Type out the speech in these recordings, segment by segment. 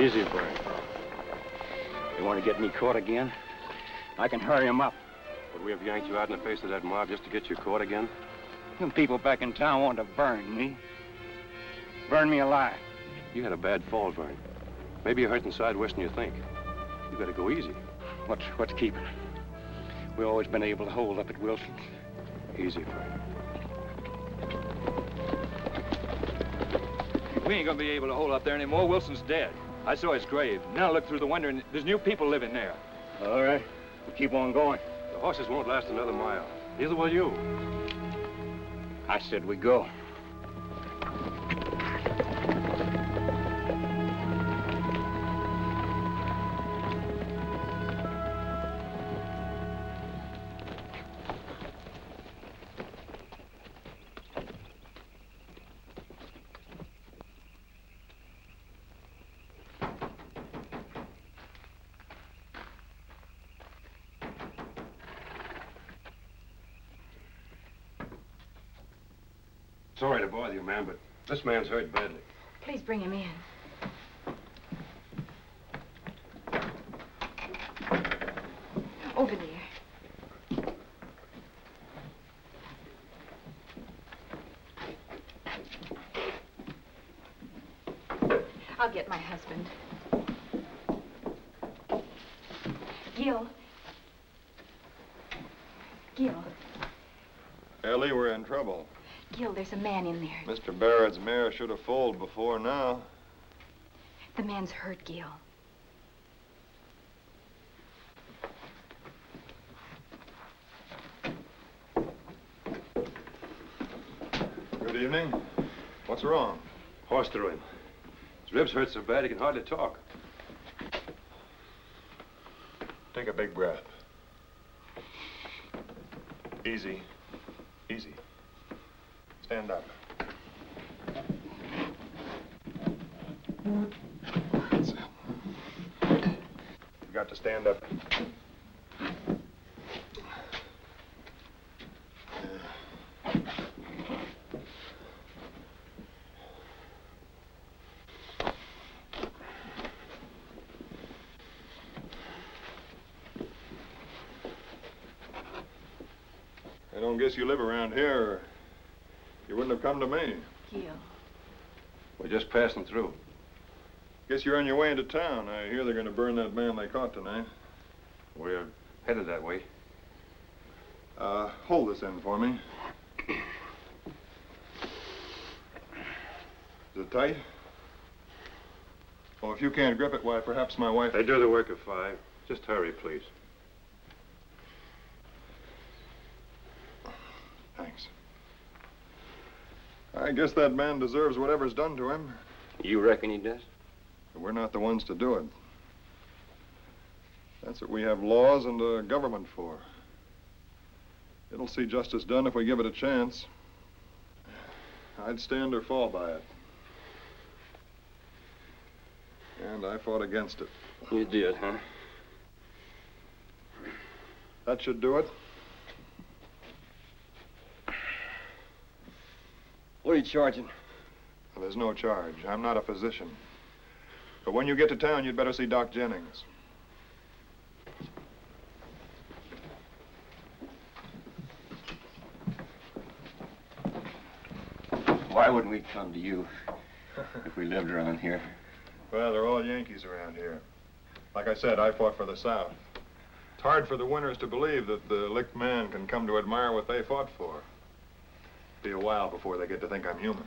Easy, Bert. You want to get me caught again? I can hurry him up. Would we have yanked you out in the face of that mob just to get you caught again? Them people back in town want to burn me. Burn me alive. You had a bad fall, Vern. Maybe you're hurting side worse than you think. You gotta go easy. What's keeping? We've always been able to hold up at Wilson's. Easy, Vern. We ain't gonna be able to hold up there anymore. Wilson's dead. I saw his grave. Now look through the window and there's new people living there. All right. We'll keep on going. The horses won't last another mile. Neither will you. I said we go. Sorry to bother you, ma'am, but this man's hurt badly. Please bring him in. Over there. I'll get my husband. Gil. Gil. Ellie, we're in trouble. Gil, there's a man in there. Mr. Barrett's mare should have foaled before now. The man's hurt, Gil. Good evening. What's wrong? Horse threw him. His ribs hurt so bad he can hardly talk. Take a big breath. Easy. Easy. Stand up. That's it. You got to stand up. I don't guess you live around here, or you wouldn't have come to me. Gil. We're just passing through. Guess you're on your way into town. I hear they're going to burn that man they caught tonight. We're headed that way. Hold this end for me. Is it tight? Well, if you can't grip it, why, perhaps my wife... They do the work of 5. Just hurry, please. Thanks. I guess that man deserves whatever's done to him. You reckon he does? But we're not the ones to do it. That's what we have laws and a government for. It'll see justice done if we give it a chance. I'd stand or fall by it. And I fought against it. You did, huh? That should do it. What are you charging? Well, there's no charge. I'm not a physician. But when you get to town, you'd better see Doc Jennings. Why wouldn't we come to you if we lived around here? Well, they're all Yankees around here. Like I said, I fought for the South. It's hard for the winners to believe that the licked man can come to admire what they fought for. Be a while before they get to think I'm human.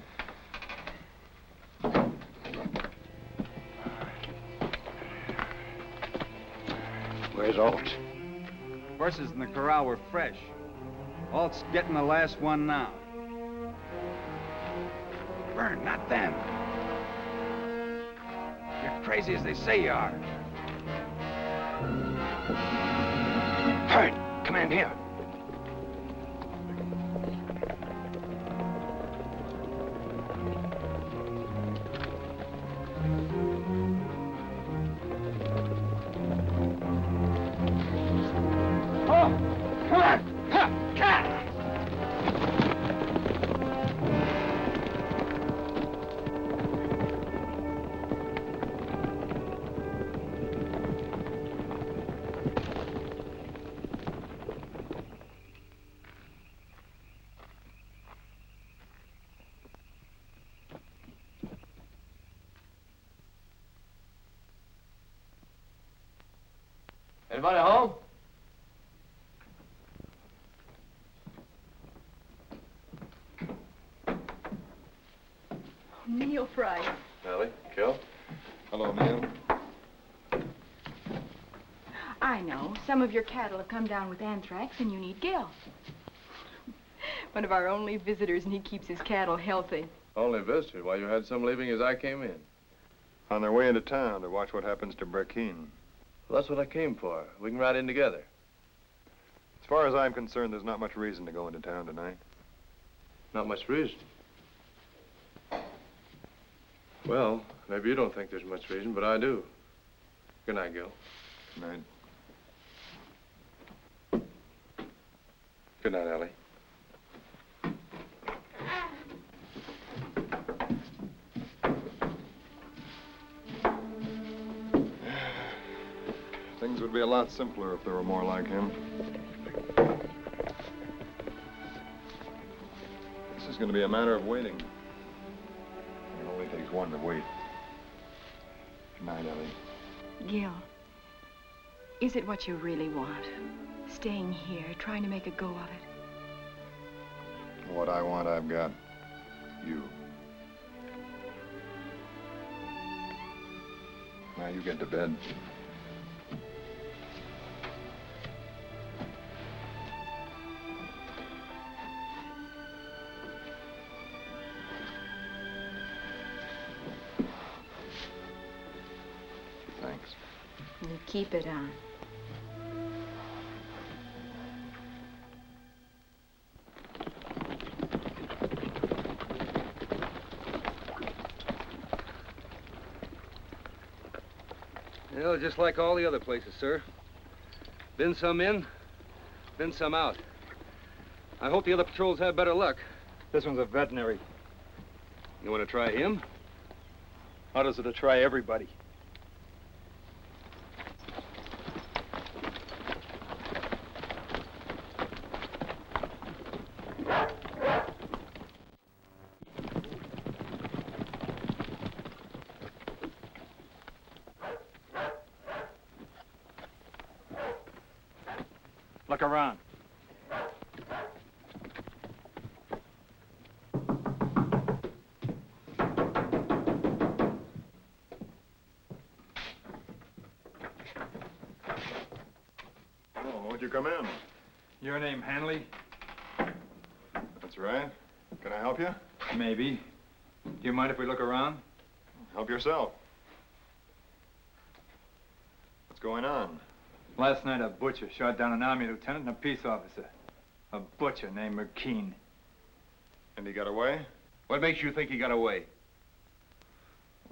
Where's Alt? Horses in the corral were fresh. Alt's getting the last one now. Burn, not them. You're crazy as they say you are. Hurry, come in here. Anybody home? Neil Price. Ellie, Kel. Hello, Neil. I know. Some of your cattle have come down with anthrax and you need Gil. One of our only visitors, and he keeps his cattle healthy. Only visitor. Why, you had some leaving as I came in. On their way into town to watch what happens to Burkeen. Well, that's what I came for. We can ride in together. As far as I'm concerned, there's not much reason to go into town tonight. Not much reason. Well, maybe you don't think there's much reason, but I do. Good night, Gil. Good night. Good night, Ellie. Things would be a lot simpler if there were more like him. This is going to be a matter of waiting. It only takes one to wait. Good night, Ellie. Gil, is it what you really want? Staying here, trying to make a go of it? What I want, I've got. You. Now you get to bed. Thanks. You keep it on. Well, just like all the other places, sir. Been some in, been some out. I hope the other patrols have better luck. This one's a veterinary. You want to try him? How does it to try everybody? Look around. Oh, won't you come in? Your name, Hanley? That's right. Can I help you? Maybe. Do you mind if we look around? Help yourself. What's going on? Last night, a butcher shot down an army lieutenant and a peace officer. A butcher named Marquis. And he got away? What makes you think he got away?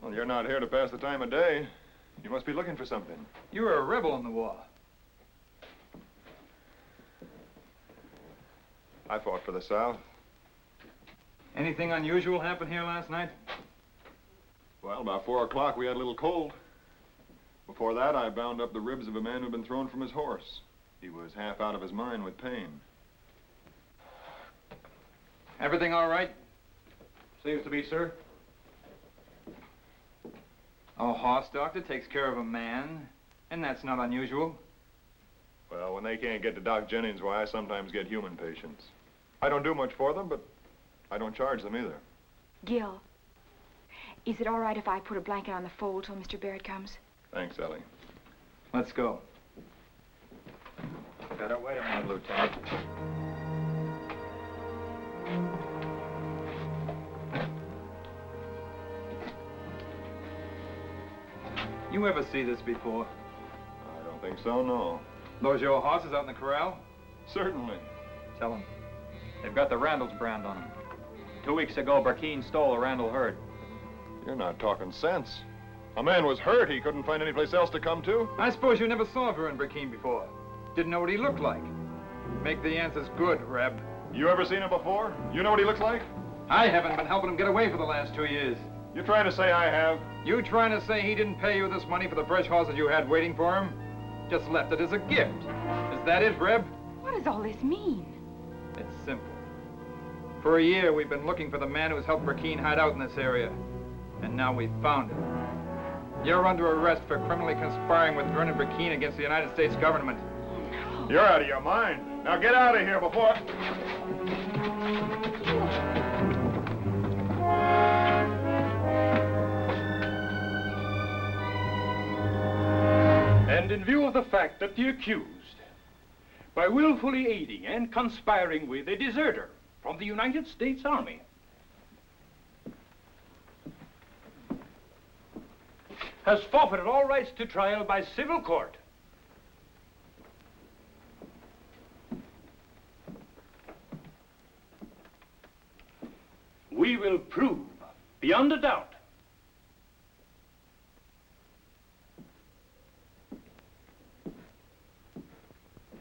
Well, you're not here to pass the time of day. You must be looking for something. You were a rebel in the war. I fought for the South. Anything unusual happened here last night? Well, about 4 o'clock, we had a little cold. Before that, I bound up the ribs of a man who'd been thrown from his horse. He was half out of his mind with pain. Everything all right? Seems to be, sir. A horse doctor takes care of a man, and that's not unusual. Well, when they can't get to Doc Jennings, why, I sometimes get human patients. I don't do much for them, but I don't charge them either. Gil, is it all right if I put a blanket on the fold till Mr. Barrett comes? Thanks, Ellie. Let's go. Better wait a minute, Lieutenant. You ever see this before? I don't think so, no. Those your horses out in the corral? Certainly. Tell them. They've got the Randall's brand on them. 2 weeks ago, Burkeen stole a Randall herd. You're not talking sense. A man was hurt. He couldn't find any place else to come to. I suppose you never saw Vern Burkeen before. Didn't know what he looked like. Make the answers good, Reb. You ever seen him before? You know what he looks like? I haven't been helping him get away for the last 2 years. You trying to say I have? You trying to say he didn't pay you this money for the fresh horses you had waiting for him? Just left it as a gift. Is that it, Reb? What does all this mean? It's simple. For a year, we've been looking for the man who's helped Burkeen hide out in this area. And now we've found him. You're under arrest for criminally conspiring with Vernon Burkeen against the United States government. Oh, no. You're out of your mind. Now get out of here before... And in view of the fact that the accused, by willfully aiding and conspiring with a deserter from the United States Army, has forfeited all rights to trial by civil court, we will prove beyond a doubt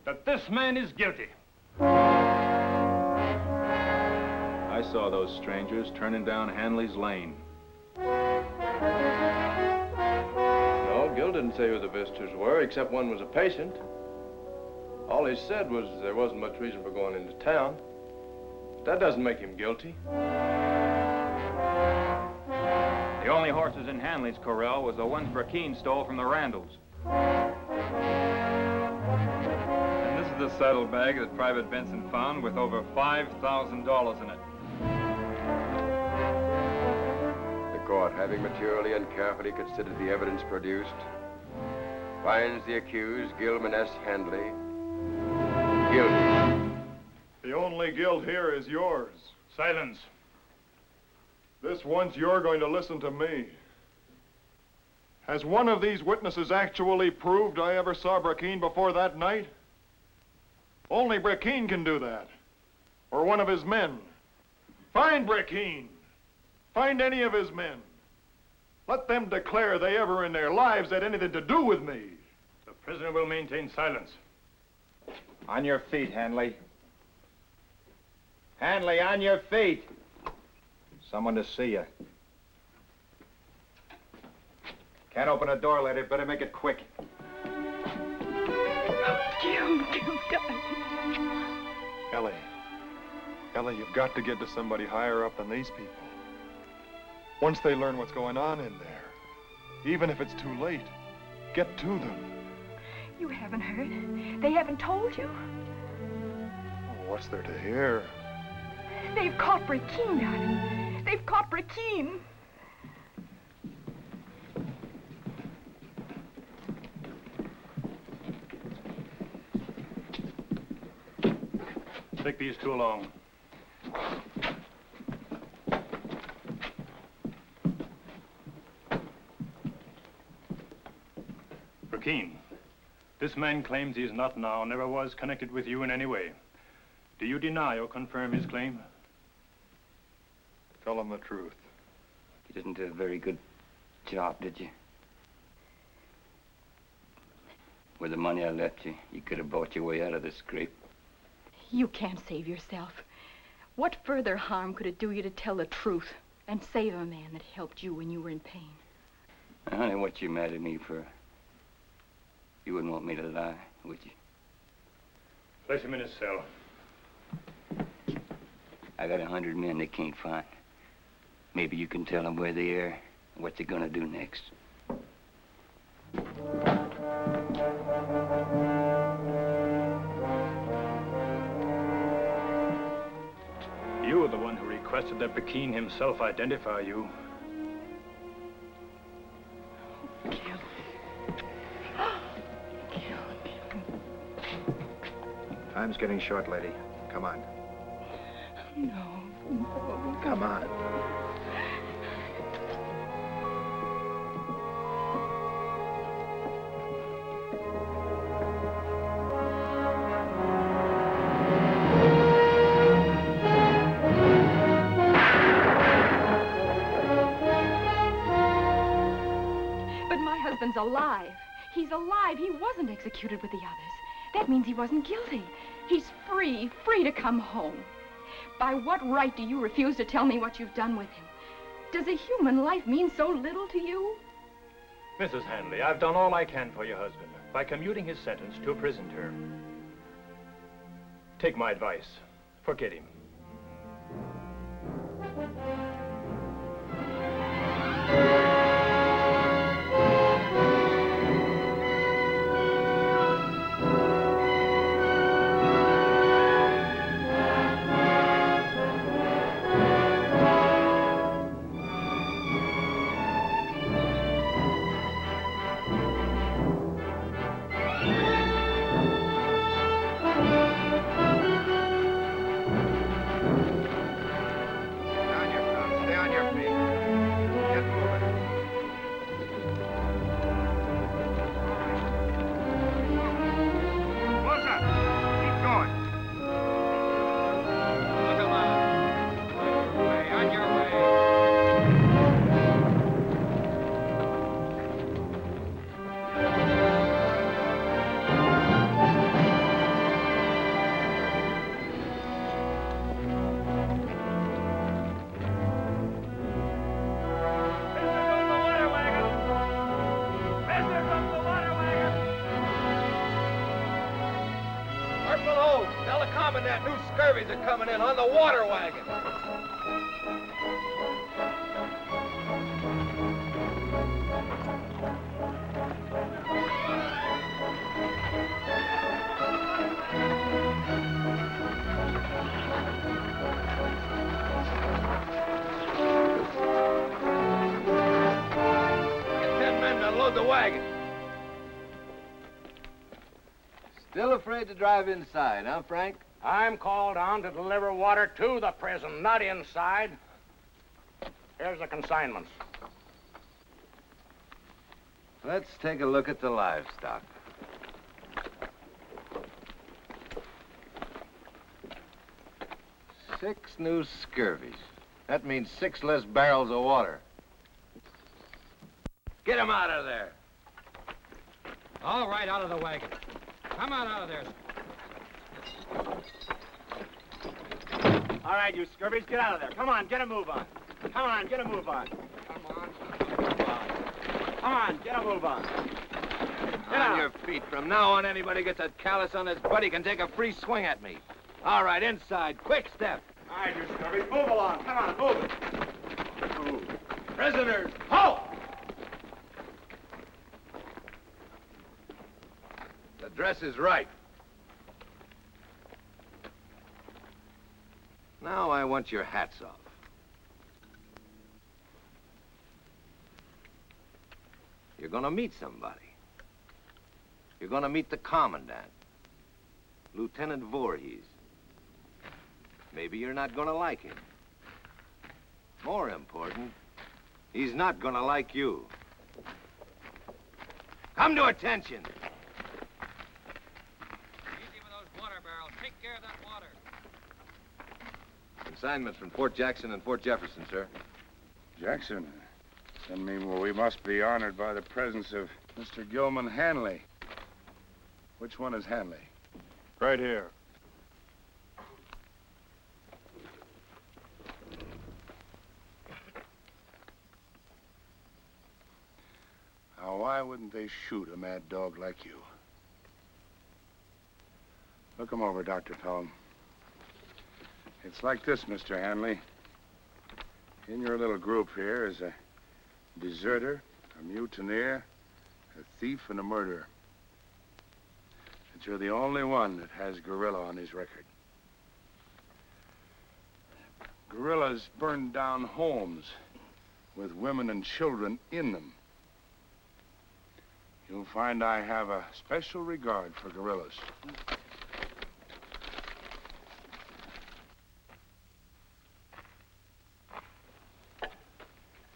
that this man is guilty. I saw those strangers turning down Hanley's lane. No, Gil didn't say who the visitors were, except one was a patient. All he said was there wasn't much reason for going into town. But that doesn't make him guilty. The only horses in Hanley's corral was the ones Burkeen stole from the Randalls. And this is the saddlebag that Private Benson found with over $5,000 in it. The court, having maturely and carefully considered the evidence produced, finds the accused, Gilman S. Handley, guilty. The only guilt here is yours. Silence. This once you're going to listen to me. Has one of these witnesses actually proved I ever saw Burkeen before that night? Only Burkeen can do that. Or one of his men. Find Burkeen. Find any of his men. Let them declare they ever in their lives had anything to do with me. The prisoner will maintain silence. On your feet, Hanley. Hanley, on your feet. Someone to see you. Can't open a door, lady. Better make it quick. Gil, darling. Ellie, you've got to get to somebody higher up than these people. Once they learn what's going on in there, even if it's too late, get to them. You haven't heard. They haven't told you. Oh, what's there to hear? They've caught Burkeen, darling. They've caught Burkeen. Take these two along. Burkeen, this man claims he is not now, never was connected with you in any way. Do you deny or confirm his claim? Tell them the truth. You didn't do a very good job, did you? With the money I left you, you could have bought your way out of this scrape. You can't save yourself. What further harm could it do you to tell the truth and save a man that helped you when you were in pain? Now, honey, what you mad at me for? You wouldn't want me to lie, would you? Place him in his cell. I got 100 men they can't find. Maybe you can tell them where they are and what they're gonna do next. You were the one who requested that Burkeen himself identify you. Time's getting short, lady. Come on. No. Come on. But my husband's alive. He's alive. He wasn't executed with the others. That means he wasn't guilty. He's free to come home. By what right do you refuse to tell me what you've done with him? Does a human life mean so little to you? Mrs. Handley, I've done all I can for your husband by commuting his sentence to a prison term. Take my advice. Forget him. Tell the commandant new scurvies are coming in on the water wagon. Get 10 men to load the wagon. Still afraid to drive inside, huh, Frank? I'm called on to deliver water to the prison, not inside. Here's the consignments. Let's take a look at the livestock. Six new scurvies. That means 6 less barrels of water. Get them out of there. All right, out of the wagon. Come on out of there. All right, you scurvies, get out of there. Come on, get a move on. Come on, get a move on. Come on, get a move on. Get On out. your feet. From now on, anybody gets a callus on his butt, he can take a free swing at me. All right, inside. Quick step. All right, you scurvies, move along. Come on, move it. Move. Prisoners, Halt! the dress is right. Now I want your hats off. You're gonna meet somebody. You're gonna meet the commandant, Lieutenant Voorhees. Maybe you're not gonna like him. More important, he's not gonna like you. Come to attention. Easy with those water barrels. Take care of that water. Consignments from Fort Jackson and Fort Jefferson, sir. Jackson, send me where we must be honored by the presence of Mr. Gilman Hanley. Which one is Hanley? Right here. Now, why wouldn't they shoot a mad dog like you? Look him over, Dr. Pelham. It's like this, Mr. Hanley. In your little group here is a deserter, a mutineer, a thief, and a murderer. But you're the only one that has guerrilla on his record. Guerrillas burned down homes with women and children in them. You'll find I have a special regard for guerrillas.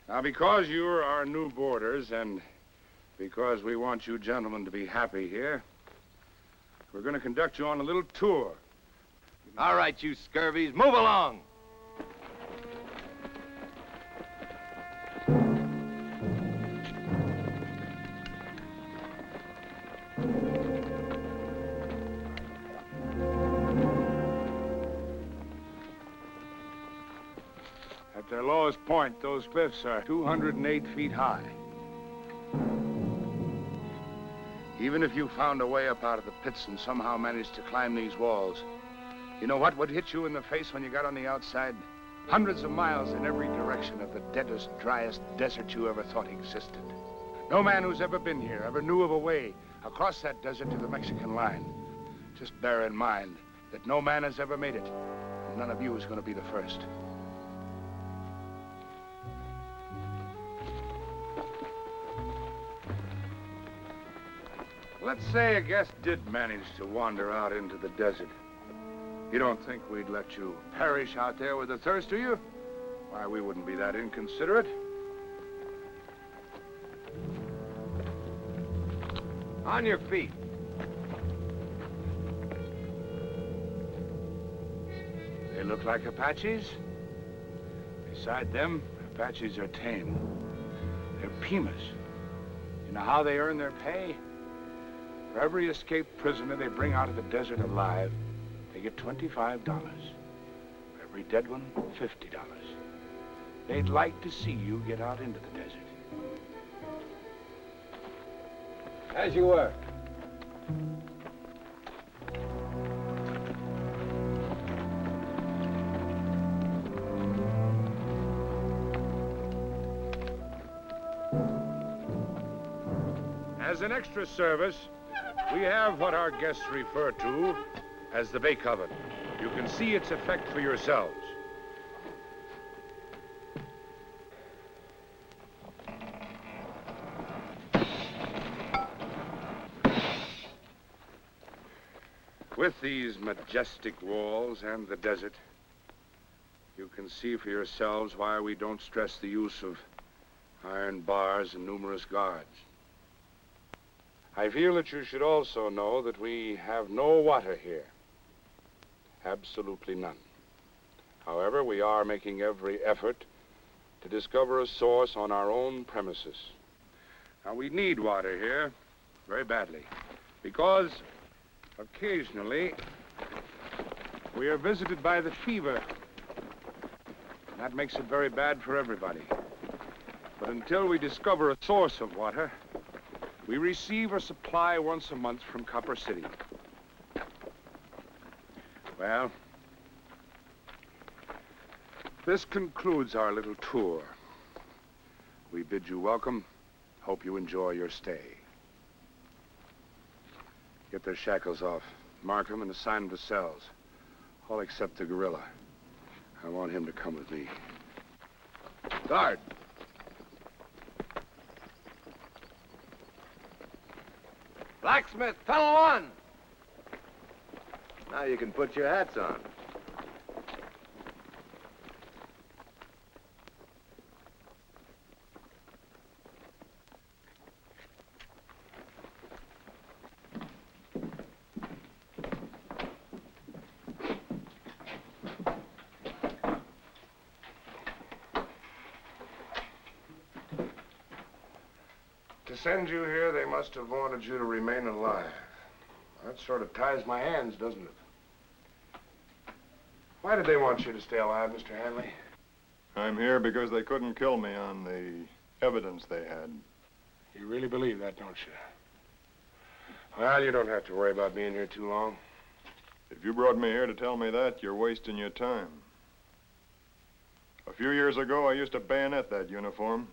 Now, because you're our new boarders and because we want you gentlemen to be happy here, we're going to conduct you on a little tour. All right, you scurvies, move along. At their lowest point, those cliffs are 208 feet high. Even if you found a way up out of the pits and somehow managed to climb these walls, you know what would hit you in the face when you got on the outside? Hundreds of miles in every direction of the deadest, driest desert you ever thought existed. No man who's ever been here ever knew of a way across that desert to the Mexican line. Just bear in mind that no man has ever made it, and none of you is going to be the first. Let's say a guest did manage to wander out into the desert. You don't think we'd let you perish out there with the thirst, do you? Why, we wouldn't be that inconsiderate. On your feet. They look like Apaches. Beside them, Apaches are tame. They're Pimas. You know how they earn their pay? For every escaped prisoner they bring out of the desert alive, they get $25. For every dead one, $50. They'd like to see you get out into the desert. As you were. As an extra service, we have what our guests refer to as the bake oven. You can see its effect for yourselves. With these majestic walls and the desert, you can see for yourselves why we don't stress the use of iron bars and numerous guards. I feel that you should also know that we have no water here. Absolutely none. However, we are making every effort to discover a source on our own premises. Now, we need water here very badly because occasionally we are visited by the fever. And that makes it very bad for everybody. But until we discover a source of water, we receive a supply once a month from Copper City. Well, this concludes our little tour. We bid you welcome. Hope you enjoy your stay. Get their shackles off. Mark them and assign them to cells. All except the guerrilla. I want him to come with me. Guard! Blacksmith, tunnel 1! Now you can put your hats on. To send you here, they must have wanted you to remain alive. That sort of ties my hands, doesn't it? Why did they want you to stay alive, Mr. Hanley? I'm here because they couldn't kill me on the evidence they had. You really believe that, don't you? Well, you don't have to worry about being here too long. If you brought me here to tell me that, you're wasting your time. A few years ago, I used to bayonet that uniform.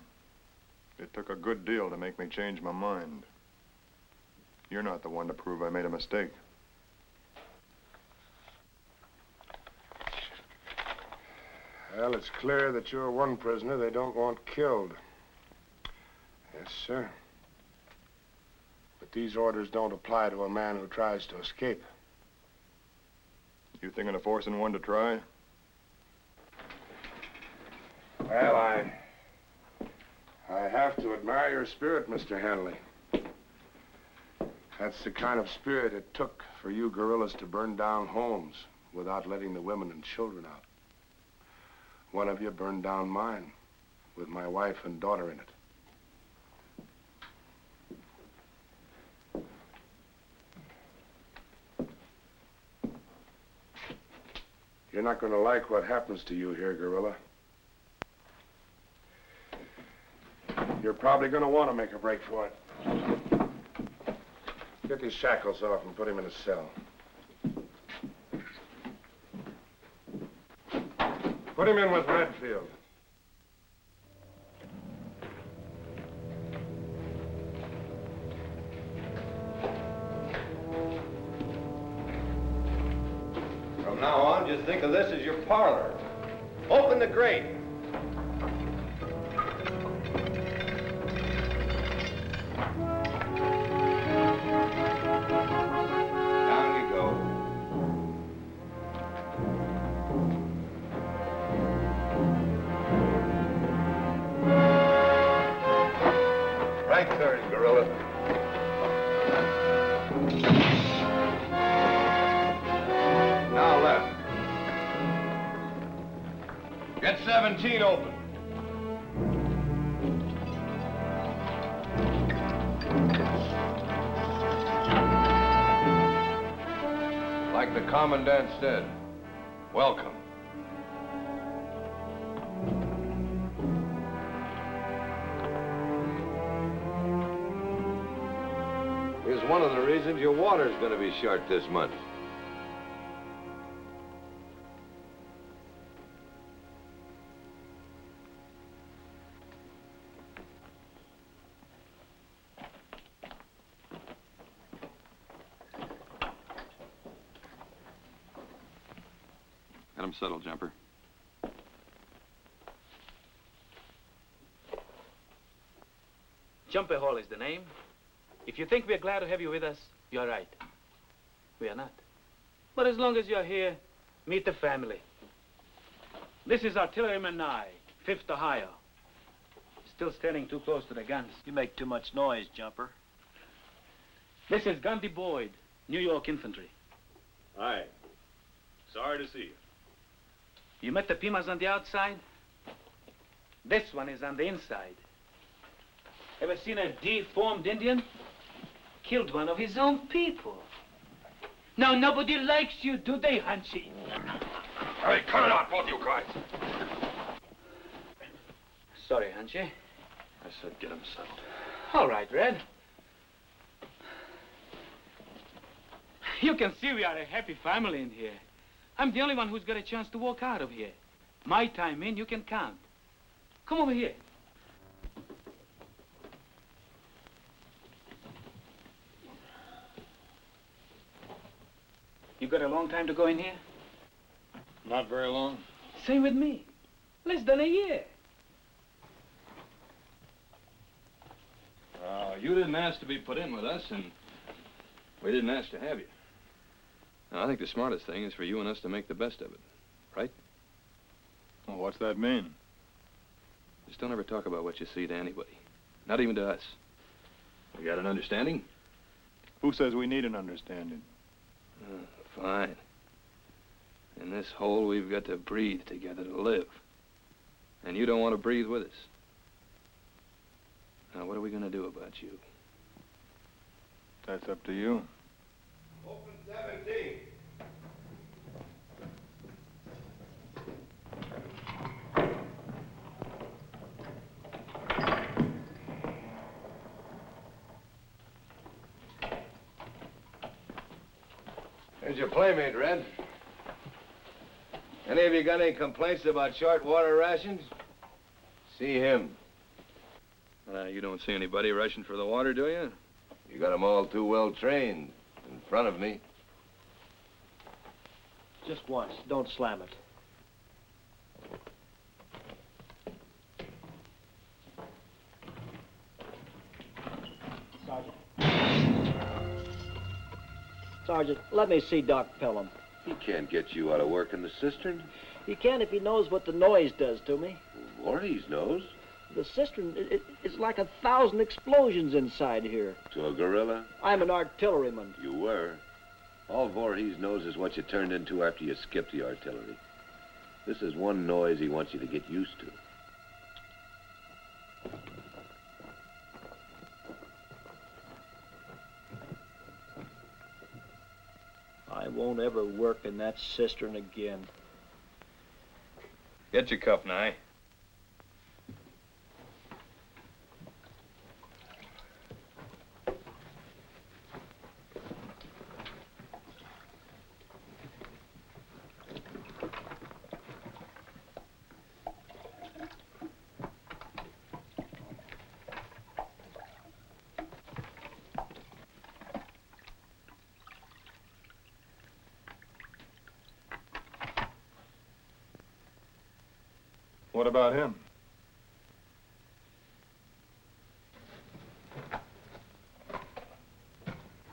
It took a good deal to make me change my mind. You're not the one to prove I made a mistake. Well, it's clear that you're one prisoner they don't want killed. Yes, sir. But these orders don't apply to a man who tries to escape. You thinking of forcing one to try? Well, I have to admire your spirit, Mr. Hanley. That's the kind of spirit it took for you guerrillas to burn down homes without letting the women and children out. One of you burned down mine with my wife and daughter in it. You're not going to like what happens to you here, guerrilla. You're probably going to want to make a break for it. Get these shackles off and put him in a cell. Put him in with Redfield. From now on, just think of this as your parlor. Open the grate. Now left. Get 17 open. Like the commandant said, welcome. Here's one of the reasons your water's going to be short this month. Get him settled, Jumper. Jumper Hall is the name. If you think we're glad to have you with us, you're right. We are not. But as long as you're here, meet the family. This is Artilleryman Nye, 5th Ohio. Still standing too close to the guns. You make too much noise, Jumper. This is Gundy Boyd, New York Infantry. Aye. Sorry to see you. You met the Pimas on the outside? This one is on the inside. Ever seen a deformed Indian? Killed one of his own people. Now nobody likes you, do they, Hunchy? Hey, cut it out, both you guys. Sorry, Hunchy. I said get him settled. All right, Red. You can see we are a happy family in here. I'm the only one who's got a chance to walk out of here. My time in, you can count. Come over here. You got a long time to go in here? Not very long. Same with me. Less than a year. You didn't ask to be put in with us, and we didn't ask to have you. Now, I think the smartest thing is for you and us to make the best of it, right? Well, what's that mean? Just don't ever talk about what you see to anybody. Not even to us. We got an understanding? Who says we need an understanding? Fine. In this hole, we've got to breathe together to live. And you don't want to breathe with us. Now, what are we going to do about you? That's up to you. Open 17. Here's your playmate, Red. Any of you got any complaints about short water rations? See him. You don't see anybody rushing for the water, do you? You got them all too well trained in front of me. Just once. Don't slam it. Sergeant, let me see Doc Pelham. He can't get you out of work in the cistern. He can if he knows what the noise does to me. Voorhees knows. The cistern, it's like 1,000 explosions inside here. To a guerrilla? I'm an artilleryman. You were. All Voorhees knows is what you turned into after you skipped the artillery. This is one noise he wants you to get used to. I won't ever work in that cistern again. Get your cup, Nye. What about him?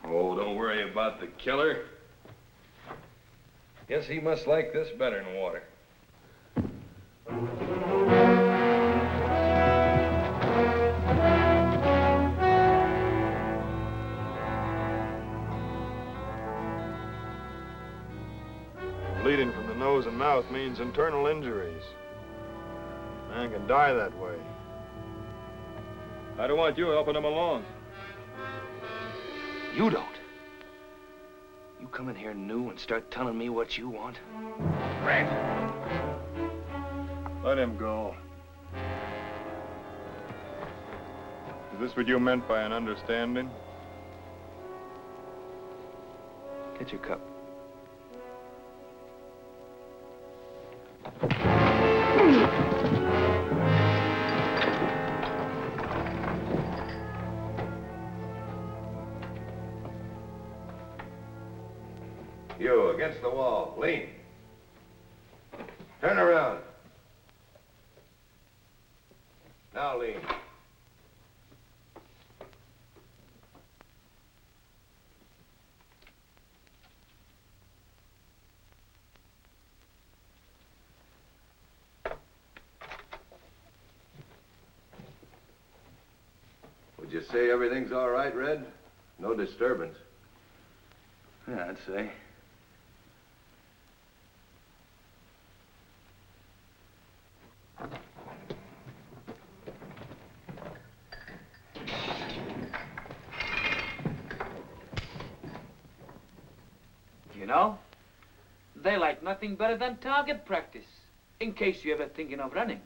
Oh, don't worry about the killer. Guess he must like this better than water. Bleeding from the nose and mouth means internal injuries. Man can die that way. I don't want you helping him along. You don't. You come in here new and start telling me what you want. Red. Let him go. Is this what you meant by an understanding? Get your cup. You, against the wall. Lean. Turn around. Now lean. Would you say everything's all right, Red? No disturbance. Yeah, I'd say. You know, they like nothing better than target practice, in case you're ever thinking of running.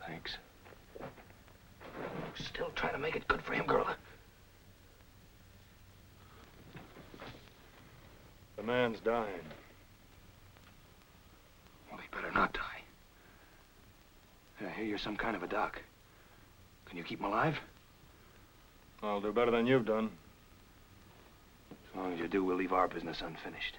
Thanks. Still trying to make it good for him, guerrilla? The man's dying. Well, he better not die. I hear you're some kind of a doc. Can you keep him alive? I'll do better than you've done. As long as you do, we'll leave our business unfinished.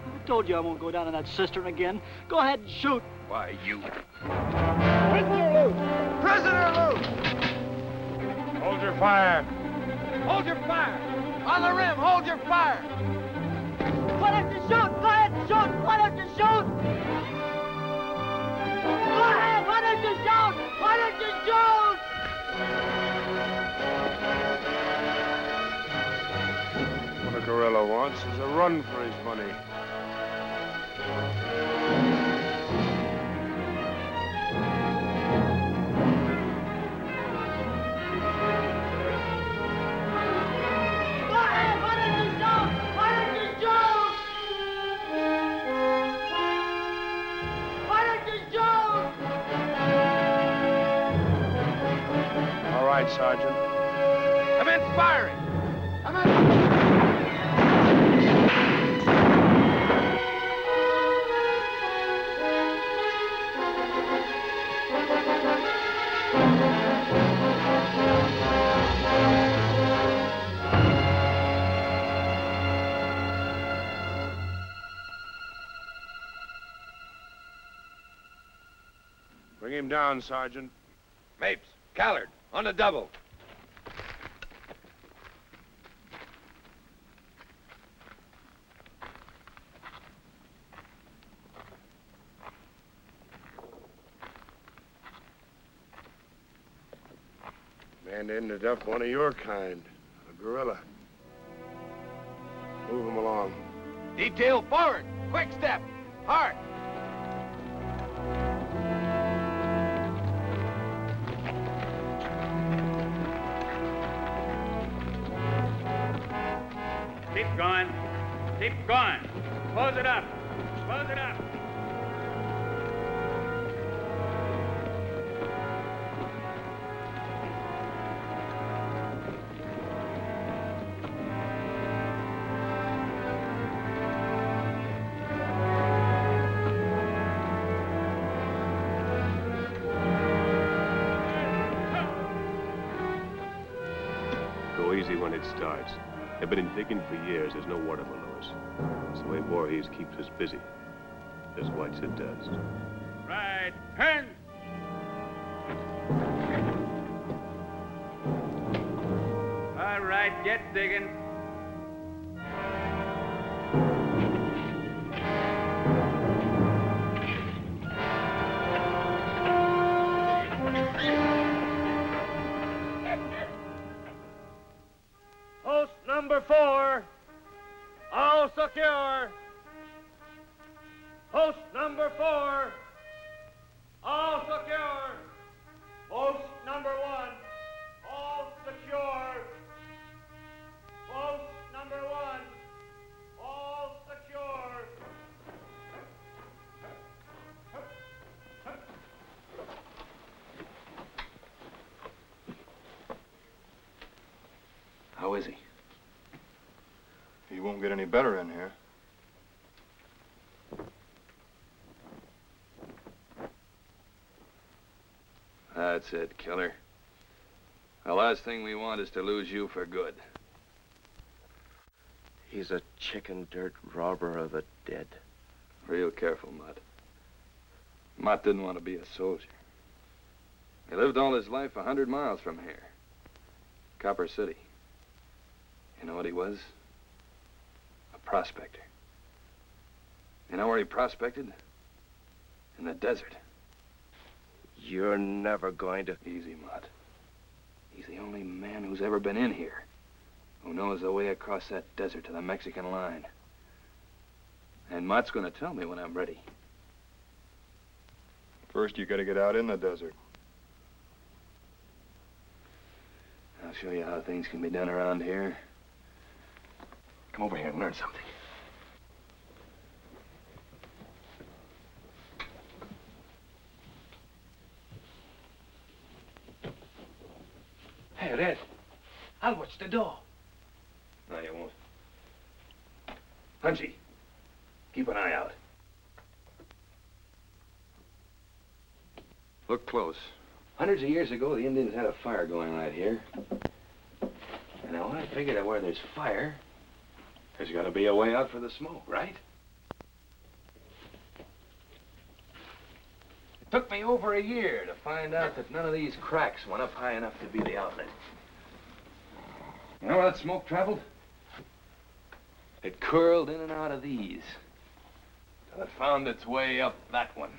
I told you I won't go down in that cistern again. Go ahead and shoot. Why, you... Prisoner loose! Prisoner loose! Hold your fire. Hold your fire! On the rim, hold your fire! Why don't you shoot? Go ahead and shoot! Why don't you shoot? Go ahead! Why don't you shoot? Why don't you shoot? What a guerrilla wants is a run for his money. Sergeant. Commence firing! Bring him down, Sergeant. Mapes, Callard, on the double. Man ended up one of your kind, a guerrilla. Move him along. Detail forward! Quick step! Hard! Keep going. Keep going. Close it up. Close it up. Go easy when it starts. They've been digging for years. There's no water below us. It's the way Voorhees keeps us busy. Just watch it does. Right. Turn. All right, get digging. won't get any better in here. That's it, killer. The last thing we want is to lose you for good. He's a chicken dirt robber of the dead. Real careful, Mott. Mott didn't want to be a soldier. He lived all his life 100 miles from here. Copper City. You know what he was? A prospector. You know where he prospected? In the desert. You're never going to... Easy, Mott. He's the only man who's ever been in here who knows the way across that desert to the Mexican line. And Mott's going to tell me when I'm ready. First, you got to get out in the desert. I'll show you how things can be done around here. Come over here and learn something. Hey, Red, I'll watch the door. No, you won't. Punchy, keep an eye out. Look close. Hundreds of years ago, the Indians had a fire going right here. And now I figure that where there's fire, there's got to be a way out for the smoke, right? It took me over a year to find out that none of these cracks went up high enough to be the outlet. You know where that smoke traveled? It curled in and out of these till it found its way up that one.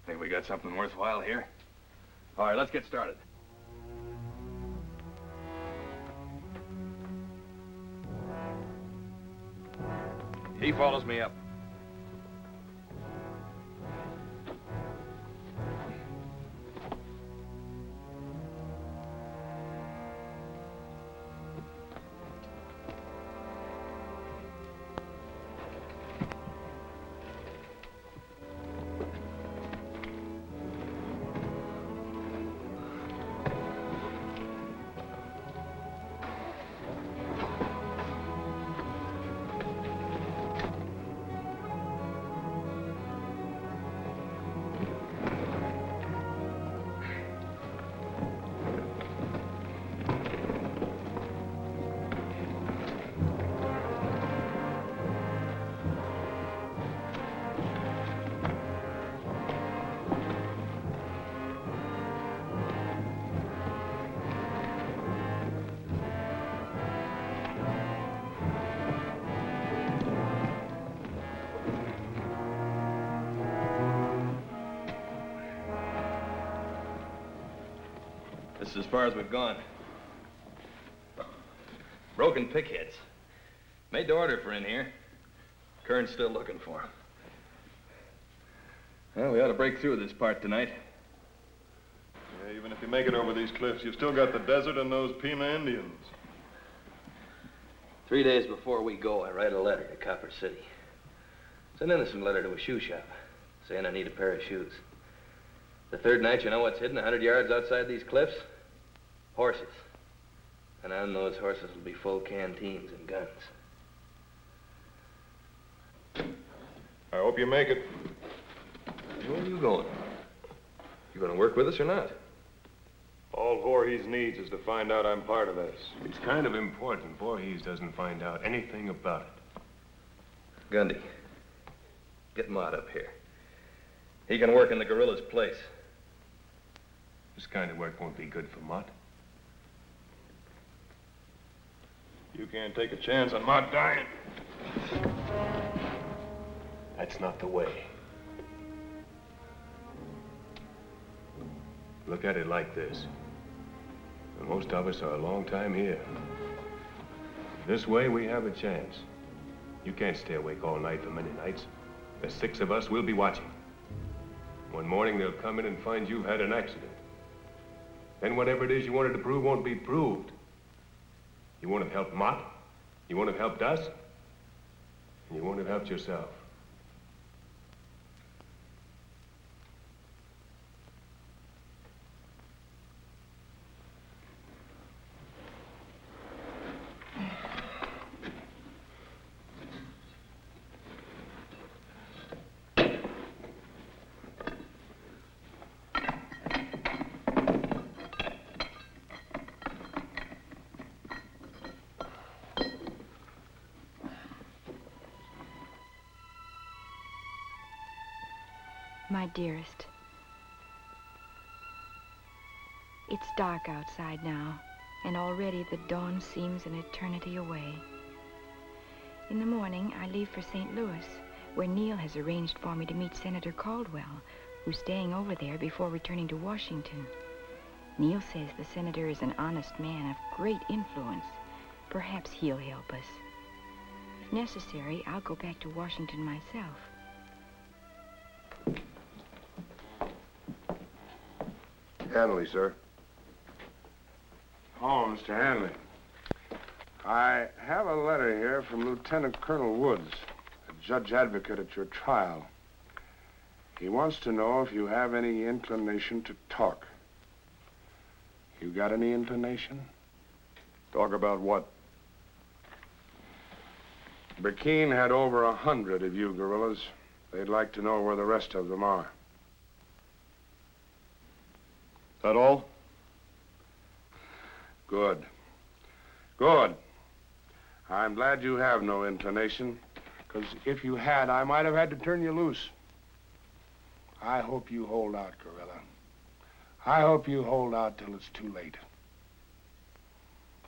Think we got something worthwhile here? All right, let's get started. He follows me up. This is as far as we've gone. Broken pickheads. Made to order for in here. Kern's still looking for him. Well, we ought to break through this part tonight. Yeah, even if you make it over these cliffs, you've still got the desert and those Pima Indians. 3 days before we go, I write a letter to Copper City. It's an innocent letter to a shoe shop, saying I need a pair of shoes. The third night, you know what's hidden 100 yards outside these cliffs? Horses. And on those horses will be full canteens and guns. I hope you make it. Where are you going? You going to work with us or not? All Voorhees needs is to find out I'm part of this. It's kind of important Voorhees doesn't find out anything about it. Gundy, get Mott up here. He can work in the guerrilla's place. This kind of work won't be good for Mott. You can't take a chance on Mott dying. That's not the way. Look at it like this. Most of us are a long time here. This way, we have a chance. You can't stay awake all night for many nights. There's 6 of us, we'll be watching. One morning, they'll come in and find you've had an accident. Then whatever it is you wanted to prove won't be proved. You won't have helped Mott, you won't have helped us, and you won't have helped yourself. My dearest, it's dark outside now, and already the dawn seems an eternity away. In the morning, I leave for St. Louis, where Neil has arranged for me to meet Senator Caldwell, who's staying over there before returning to Washington. Neil says the senator is an honest man of great influence. Perhaps he'll help us. If necessary, I'll go back to Washington myself. Hanley, sir. Oh, Mr. Hanley. I have a letter here from Lieutenant Colonel Woods, a judge advocate at your trial. He wants to know if you have any inclination to talk. You got any inclination? Talk about what? Burkeen had over 100 of you guerrillas. They'd like to know where the rest of them are. That all? Good. Good. I'm glad you have no inclination, because if you had, I might have had to turn you loose. I hope you hold out, guerrilla. I hope you hold out till it's too late.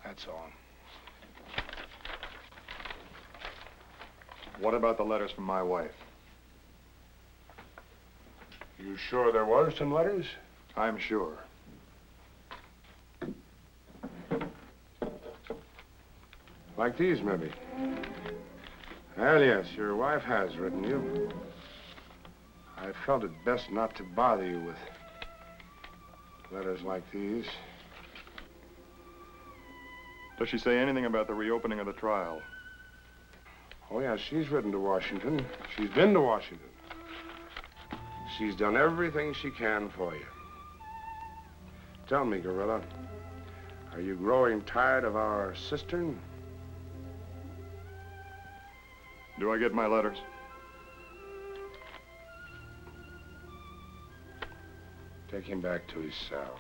That's all. What about the letters from my wife? You sure there was some letters? I'm sure. Like these, maybe. Well, yes, your wife has written you. I felt it best not to bother you with letters like these. Does she say anything about the reopening of the trial? Oh, yeah, she's written to Washington. She's been to Washington. She's done everything she can for you. Tell me, guerrilla, are you growing tired of our cistern? Do I get my letters? Take him back to his cell.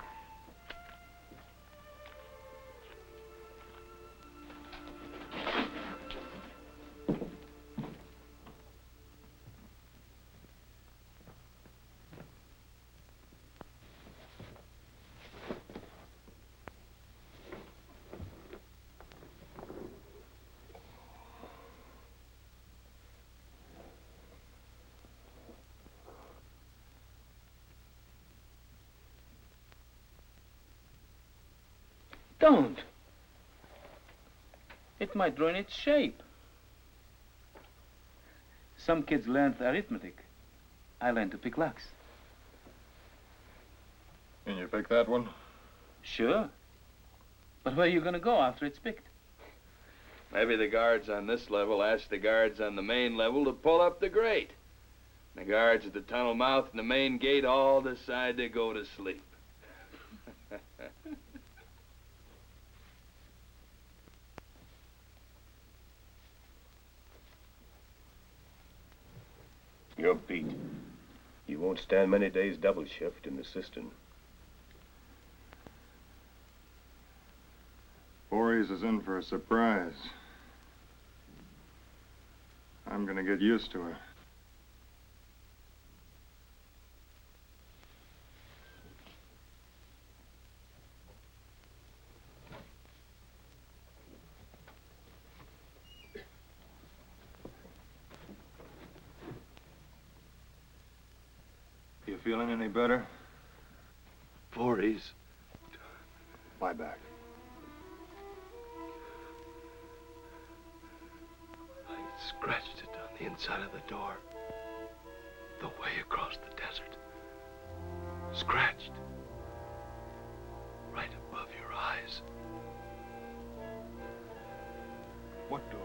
Don't. It might ruin its shape. Some kids learned arithmetic. I learned to pick locks. And you pick that one? Sure. But where are you going to go after it's picked? Maybe the guards on this level ask the guards on the main level to pull up the grate. The guards at the tunnel mouth and the main gate all decide to go to sleep. You're beat. You won't stand many days double shift in the cistern. Voorhees is in for a surprise. I'm gonna get used to her. You feeling any better? Voorhees. Lie back. scratched it on the inside of the door. The way across the desert. Scratched. Right above your eyes. What door?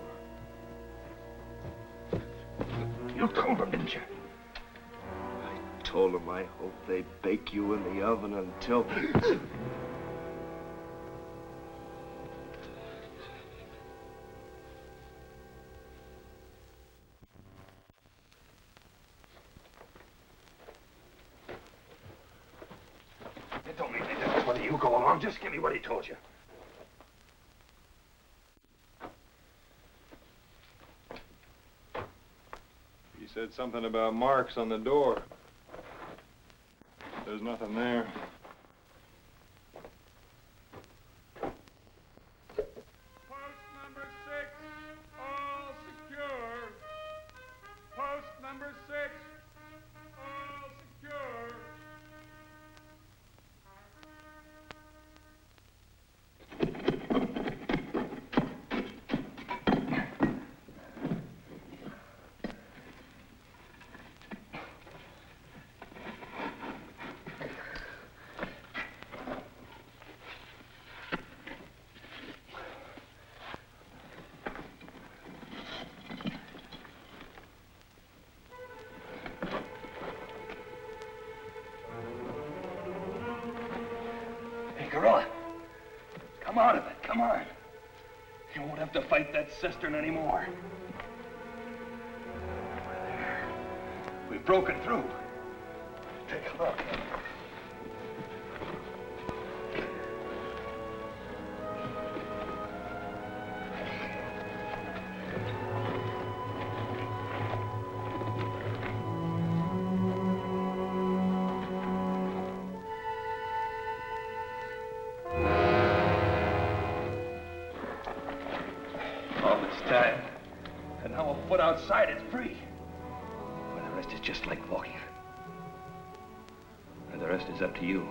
You told them, didn't you? I told them I hope they bake you in the oven until... It don't make any difference whether you go along. Just give me what he told you. He said something about marks on the door. There's nothing there. Post number 6, all secure. Post number 6, all secure. Hey, guerrilla. Come out of it. Come on. You won't have to fight that cistern anymore. We've broken through. Take a look. All this time, and now a foot outside, it's free. Well, the rest is just like walking. And the rest is up to you.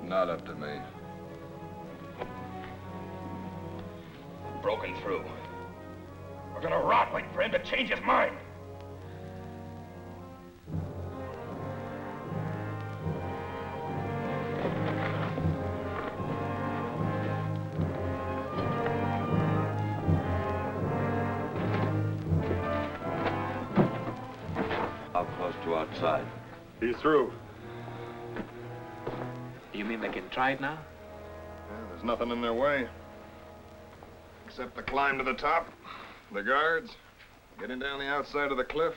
Not up to me. Broken through. We're gonna rot waiting for him to change his mind. How close to outside? He's through. You mean they can try it now? Yeah, there's nothing in their way. Except the climb to the top, the guards, getting down the outside of the cliff,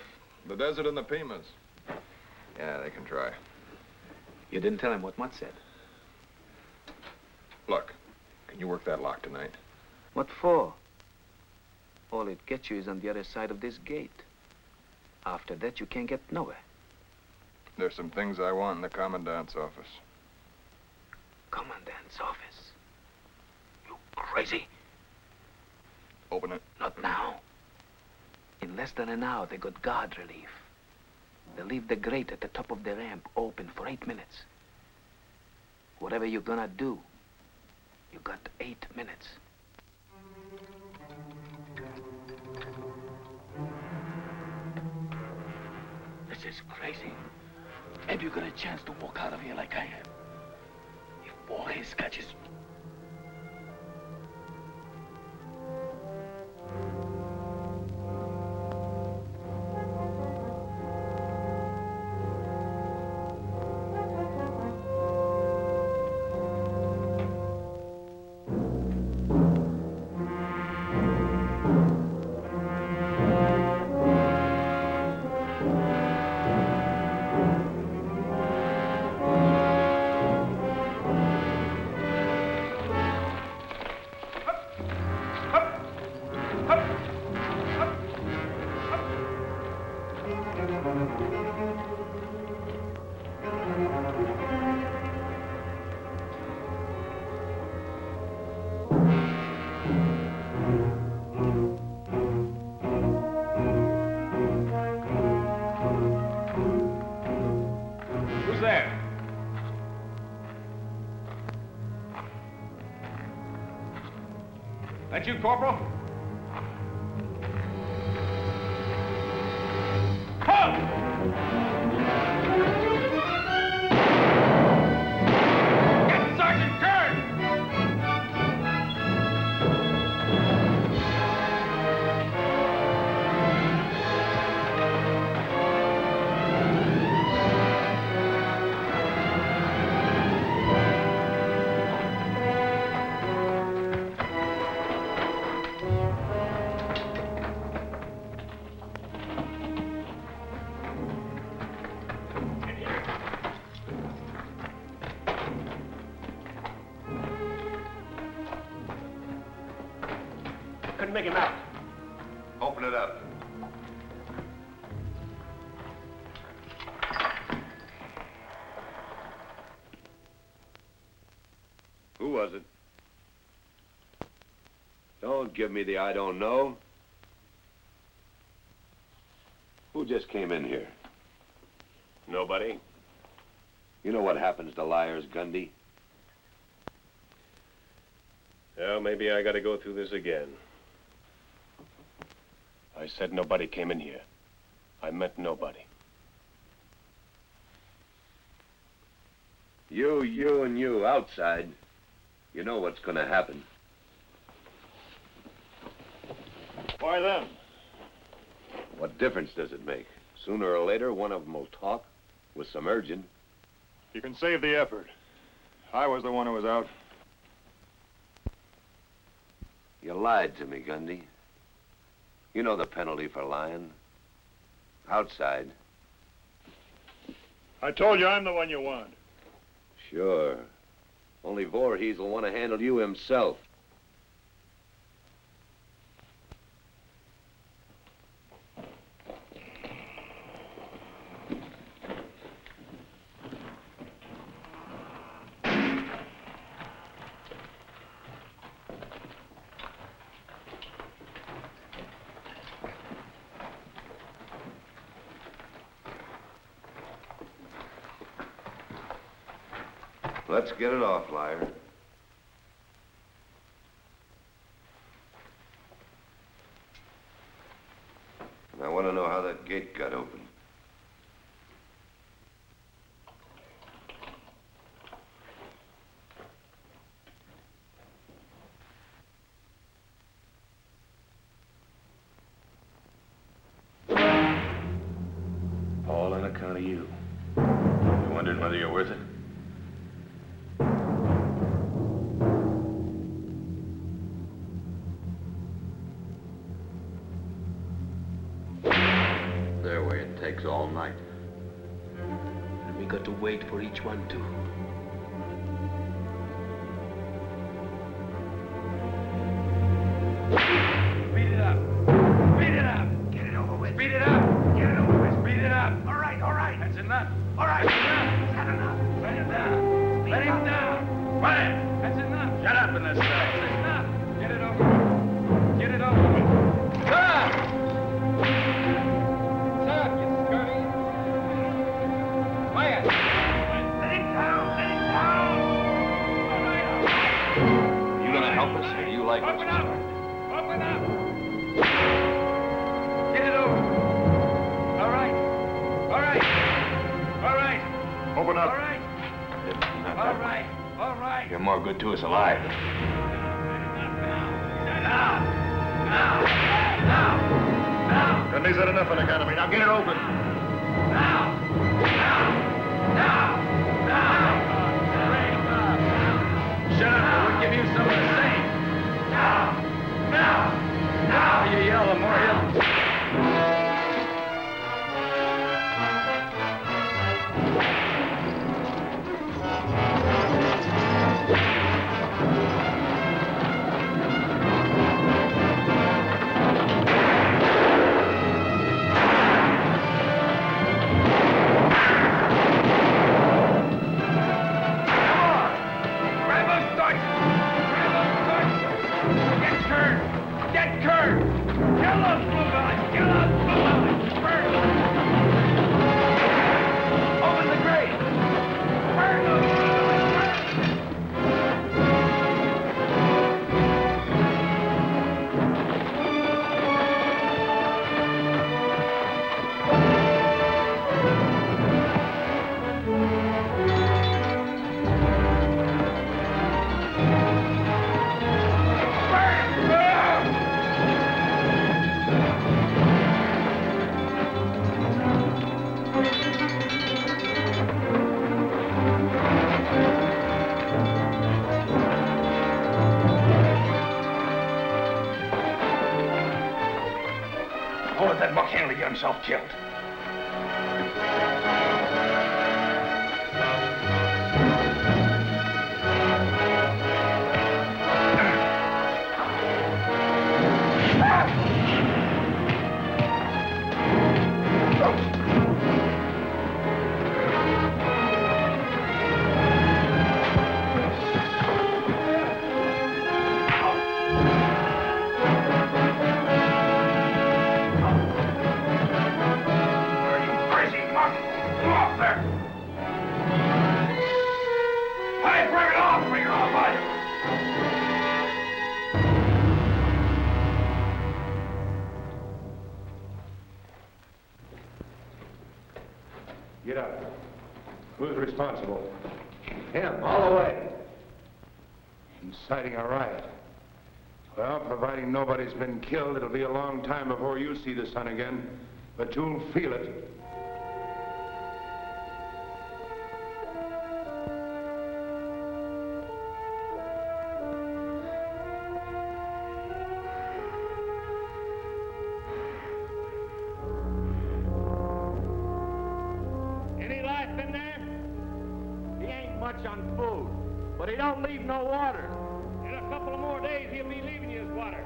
the desert and the Pimas. Yeah, they can try. You didn't tell him what Mutt said. Look, can you work that lock tonight? What for? All it gets you is on the other side of this gate. After that, you can't get nowhere. There's some things I want in the commandant's office. Commandant's office? You crazy? Open it. Not now. In less than an hour, they got guard relief. They'll leave the grate at the top of the ramp open for 8 minutes. Whatever you're gonna do, you got 8 minutes. This is crazy. Maybe you got a chance to walk out of here like I am. If Borges catches... Who's there? That you, Corporal? and make him out. Open it up. Who was it? Don't give me the I don't know. Who just came in here? Nobody. You know what happens to liars, Gundy? Well, maybe I gotta go through this again. I said nobody came in here. I meant nobody. You and you outside. You know what's gonna happen. Why then? What difference does it make? Sooner or later, one of them will talk with some urging. You can save the effort. I was the one who was out. You lied to me, Gundy. You know the penalty for lying. Outside. I told you I'm the one you want. Sure. Only Voorhees will want to handle you himself. Let's get it off, liar. And I want to know how that gate got open. All on account of you. You wondered whether you're worth it? Their way it takes all night. And we got to wait for each one to. Speed it up. Speed it up. Get it over with. Speed it up. Get it over with. Speed it up. All right, all right. That's enough. All right, enough. That's enough. Let him down. Let him down. Quiet. That's enough. Shut up in this thing. That's enough. Get it over with. Get it over with. Stop! Stop, you scurvy. Quiet. Let him down. Let him down. All right, all right. You gonna help us, or do you like Open us? up. Open up. Get it over. All right. All right. All right. Open up. All right. All right. All right. You're more good to us alive. Now. Now. Now. Now. Gundy's had enough of the economy. Now get it open. Now. Now. Now. Now. Shut up. I would give you something to say. Now. Now. Now. You yell, the more he'll... That Buck Henley get himself killed. Who's responsible? Him, all the way. Inciting a riot. Well, providing nobody's been killed, it'll be a long time before you see the sun again. But you'll feel it. Any life in there? He ain't much on food, but he don't leave no water. In a couple of more days, he'll be leaving you his water.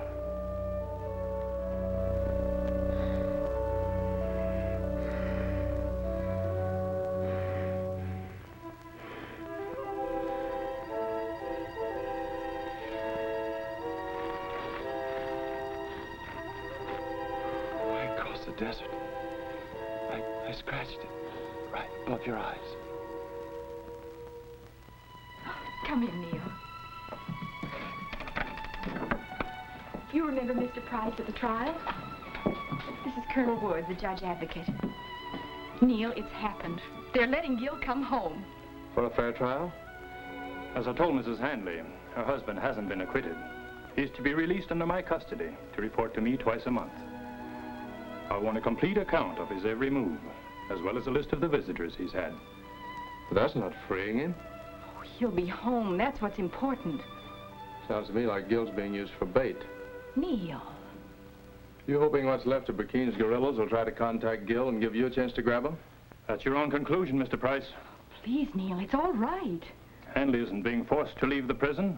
I crossed the desert. I scratched it right above your eyes. Come in, Neil. You remember Mr. Price at the trial? This is Colonel Wood, the judge advocate. Neil, it's happened. They're letting Gil come home. For a fair trial? As I told Mrs. Handley, her husband hasn't been acquitted. He's to be released under my custody to report to me twice a month. I want a complete account of his every move, as well as a list of the visitors he's had. But that's not freeing him. Oh, he'll be home. That's what's important. Sounds to me like Gil's being used for bait. Neil. You hoping what's left of Burkine's guerrillas will try to contact Gil and give you a chance to grab him? That's your own conclusion, Mr. Price. Please, Neil, it's all right. Handley isn't being forced to leave the prison.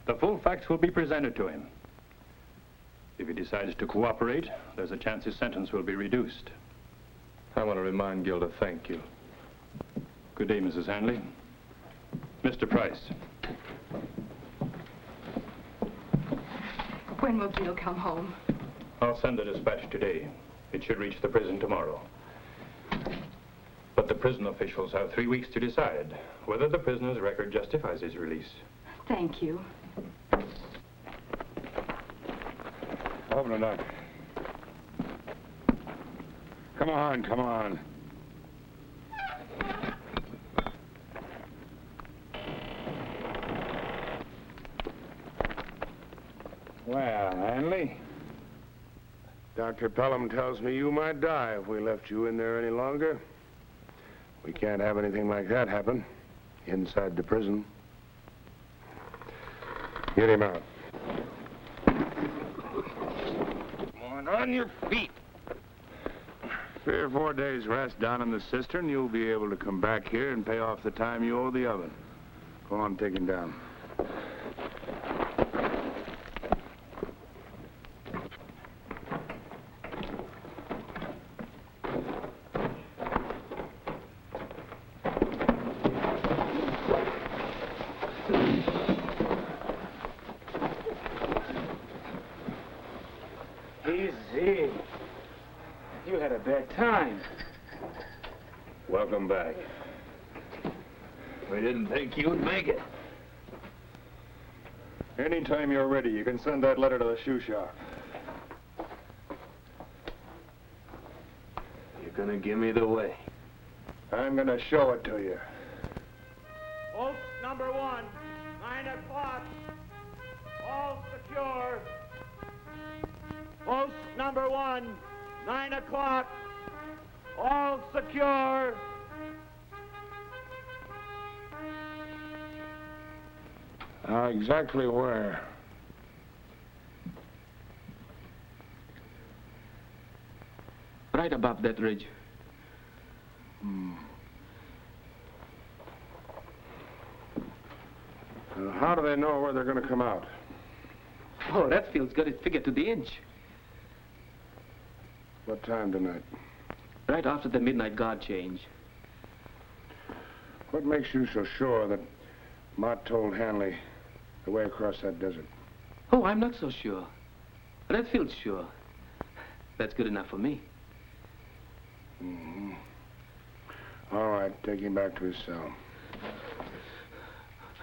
The full facts will be presented to him. If he decides to cooperate, there's a chance his sentence will be reduced. I want to remind Gil to thank you. Good day, Mrs. Handley. Mr. Price. When will Gil come home? I'll send a dispatch today. It should reach the prison tomorrow. But the prison officials have 3 weeks to decide whether the prisoner's record justifies his release. Thank you. Open it up. Come on, come on. Well, Handley, Dr. Pelham tells me you might die if we left you in there any longer. We can't have anything like that happen inside the prison. Get him out. On your feet. 3 or 4 days rest down in the cistern, you'll be able to come back here and pay off the time you owe the oven. Go on, take him down. Easy. You had a bad time. Welcome back. We didn't think you'd make it. Anytime you're ready, you can send that letter to the shoe shop. You're gonna give me the way. I'm gonna show it to you. Post number 1, 9 o'clock. All secure. Post number 1, 9 o'clock. All secure. Exactly where? Right above that ridge. How do they know where they're going to come out? Oh, that feels good. It's figured to the inch. What time tonight? Right after the midnight guard change. What makes you so sure that Mott told Hanley the way across that desert? Oh, I'm not so sure. Redfield's sure. That's good enough for me. Mm-hmm. All right, take him back to his cell.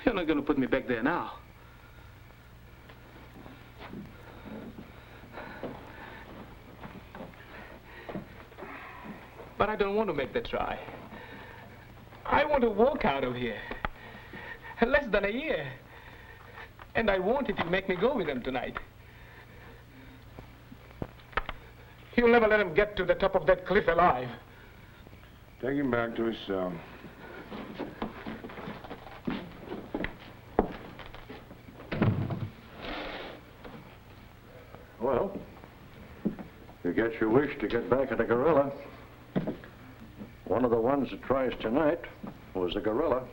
You're not going to put me back there now. But I don't want to make the try. I want to walk out of here. Less than a year. And I won't if you make me go with him tonight. You'll never let him get to the top of that cliff alive. Take him back to his cell. Well, you get your wish to get back at the guerrilla. One of the ones that tries tonight was a guerrilla.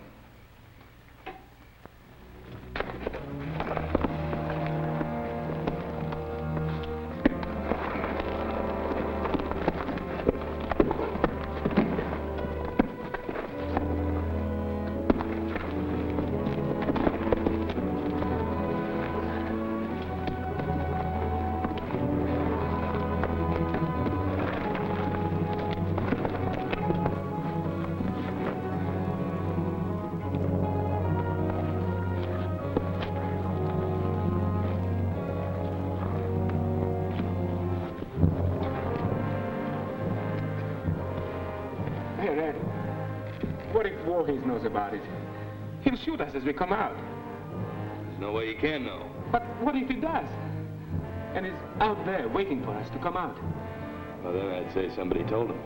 What if Voorhees knows about it? He'll shoot us as we come out. There's no way he can know. But what if he does? And is out there waiting for us to come out? Well, then I'd say somebody told him.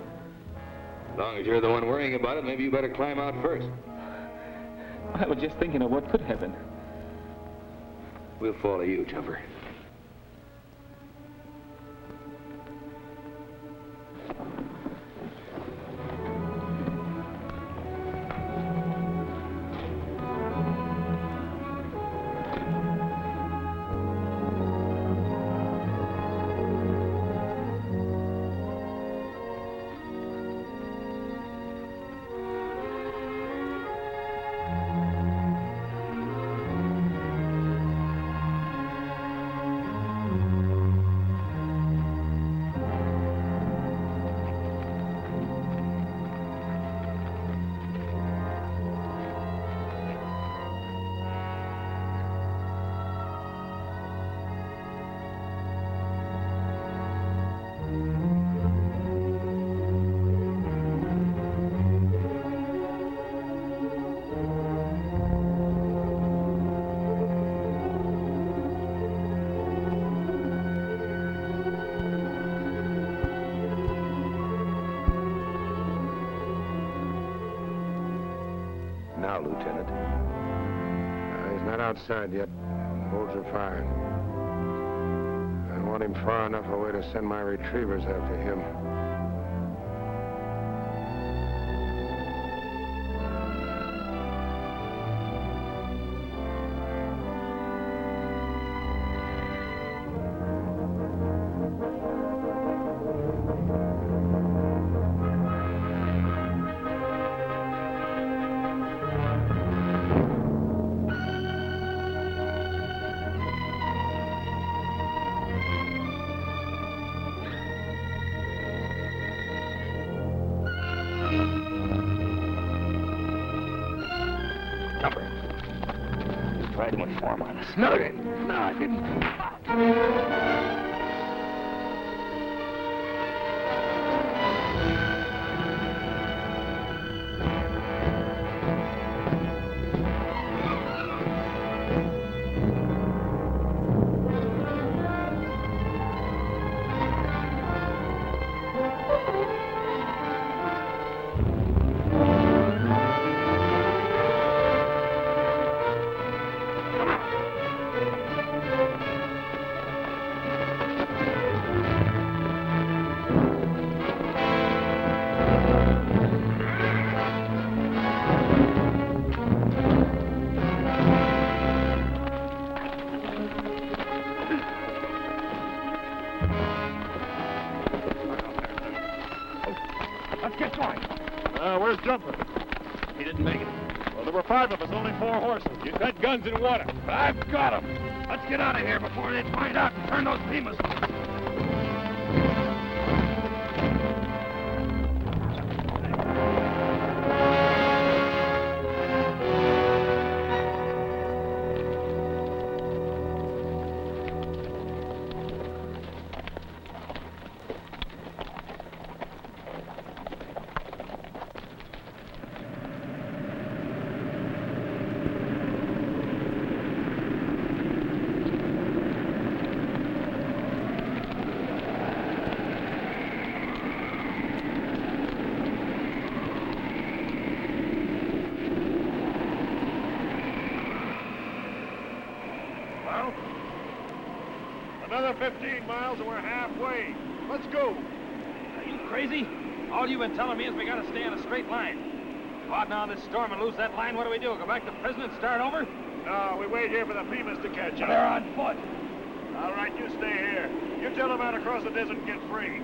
As long as you're the one worrying about it, maybe you better climb out first. I was just thinking of what could happen. We'll follow you, Jumper. Now, Lieutenant. He's not outside yet. Bolts are firing. I want him far enough away to send my retrievers after him. Tried to inform on us. No, I didn't. Where's Jumper? He didn't make it. Well, there were 5 of us, only 4 horses. You had guns in water. I've got him. Let's get out of here before they find out and turn those beamers on. Another 15 miles and we're halfway. Let's go. Are you crazy? All you've been telling me is we gotta stay on a straight line. Go out now in this storm and lose that line, what do we do? Go back to prison and start over? No, we wait here for the Bemis to catch up. They're on foot. All right, you stay here. You tell them out across the desert and get free.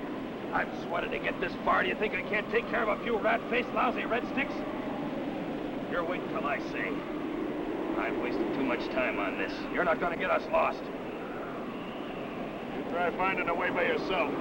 I've sweated to get this far. Do you think I can't take care of a few rat-faced, lousy red sticks? You're waiting till I say. I've wasted too much time on this. You're not gonna get us lost. You try finding a way by yourself.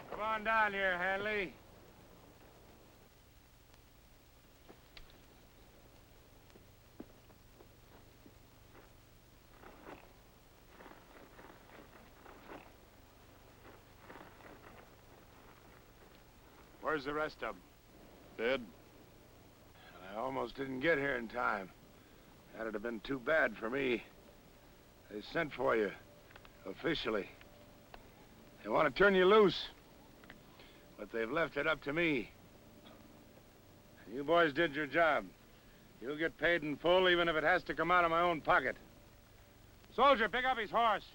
Come on down here, Hanley. Where's the rest of them? Dead. I almost didn't get here in time. That'd have been too bad for me. They sent for you, officially. They want to turn you loose. But they've left it up to me. You boys did your job. You'll get paid in full, even if it has to come out of my own pocket. Soldier, pick up his horse.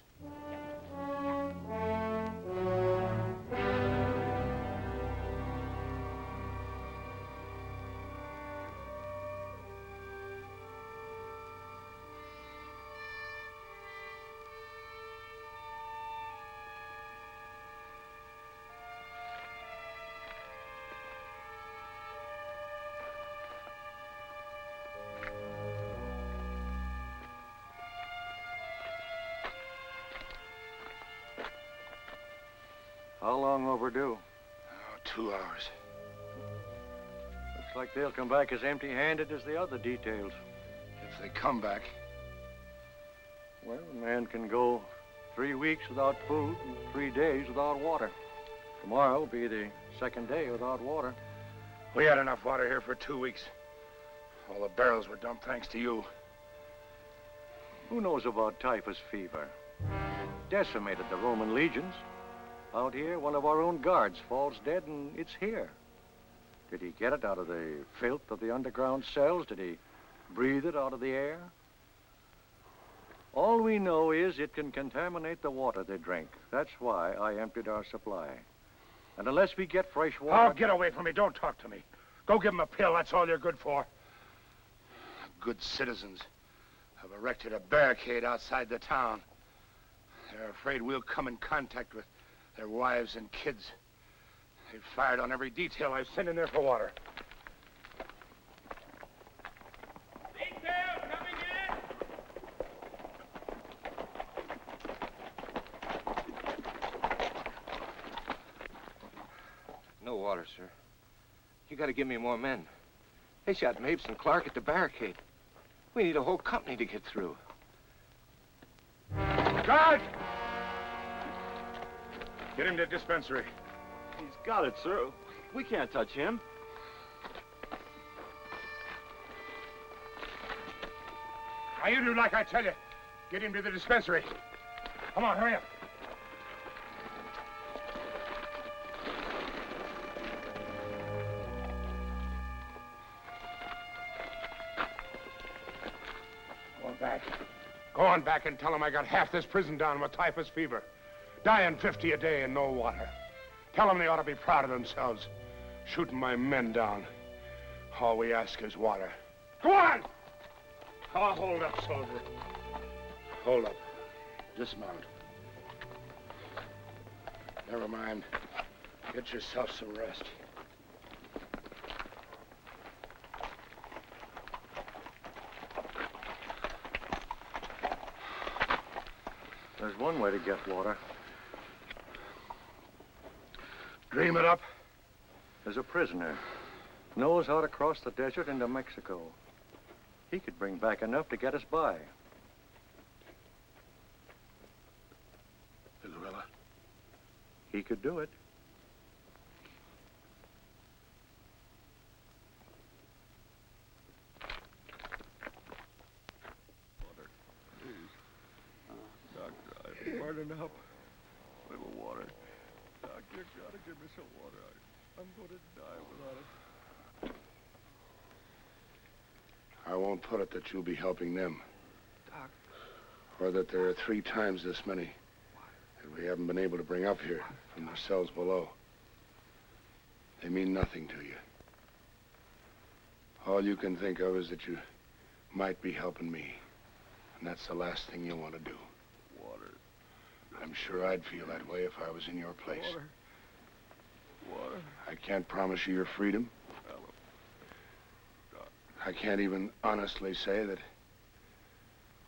How long overdue? Oh, 2 hours. Looks like they'll come back as empty-handed as the other details. If they come back. Well, a man can go 3 weeks without food and 3 days without water. Tomorrow will be the second day without water. We had enough water here for 2 weeks. All the barrels were dumped thanks to you. Who knows about typhus fever? Decimated the Roman legions. Out here, one of our own guards falls dead, and it's here. Did he get it out of the filth of the underground cells? Did he breathe it out of the air? All we know is it can contaminate the water they drink. That's why I emptied our supply. And unless we get fresh water... Oh, get away from me. Don't talk to me. Go give them a pill. That's all you're good for. Good citizens have erected a barricade outside the town. They're afraid we'll come in contact with their wives and kids. They've fired on every detail I've sent in there for water. Detail coming in! No water, sir. You gotta give me more men. They shot Mapes and Clark at the barricade. We need a whole company to get through. Guard! Get him to the dispensary. He's got it, sir. We can't touch him. Now, you do like I tell you. Get him to the dispensary. Come on, hurry up. Go on back and tell him I got half this prison down with typhus fever. Dying 50 a day and no water. Tell them they ought to be proud of themselves. Shooting my men down. All we ask is water. Go on! Oh, hold up, soldier. Hold up. Dismount. Never mind. Get yourself some rest. There's one way to get water. Dream it up. There's a prisoner. Knows how to cross the desert into Mexico. He could bring back enough to get us by. The guerrilla? He could do it. Burning up. A little water. Doc, you gotta give me some water. I'm gonna die without it. I won't put it that you'll be helping them. Doc. Or that there are 3 times this many that we haven't been able to bring up here from the cells below. They mean nothing to you. All you can think of is that you might be helping me. And that's the last thing you want to do. Water. I'm sure I'd feel that way if I was in your place. Water. Water. I can't promise you your freedom. I can't even honestly say that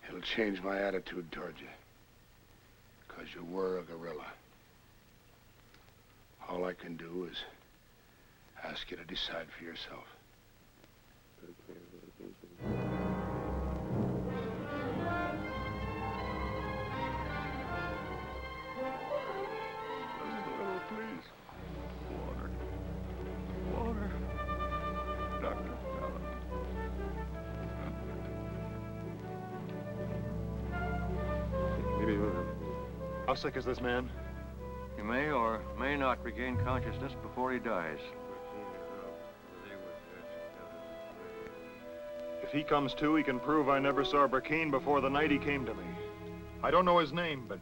it'll change my attitude toward you. Because you were a guerrilla. All I can do is ask you to decide for yourself. Please. Water. Water. Doctor. How sick is this man? He may or may not regain consciousness before he dies. If he comes to, he can prove I never saw Brackeen before the night he came to me. I don't know his name, but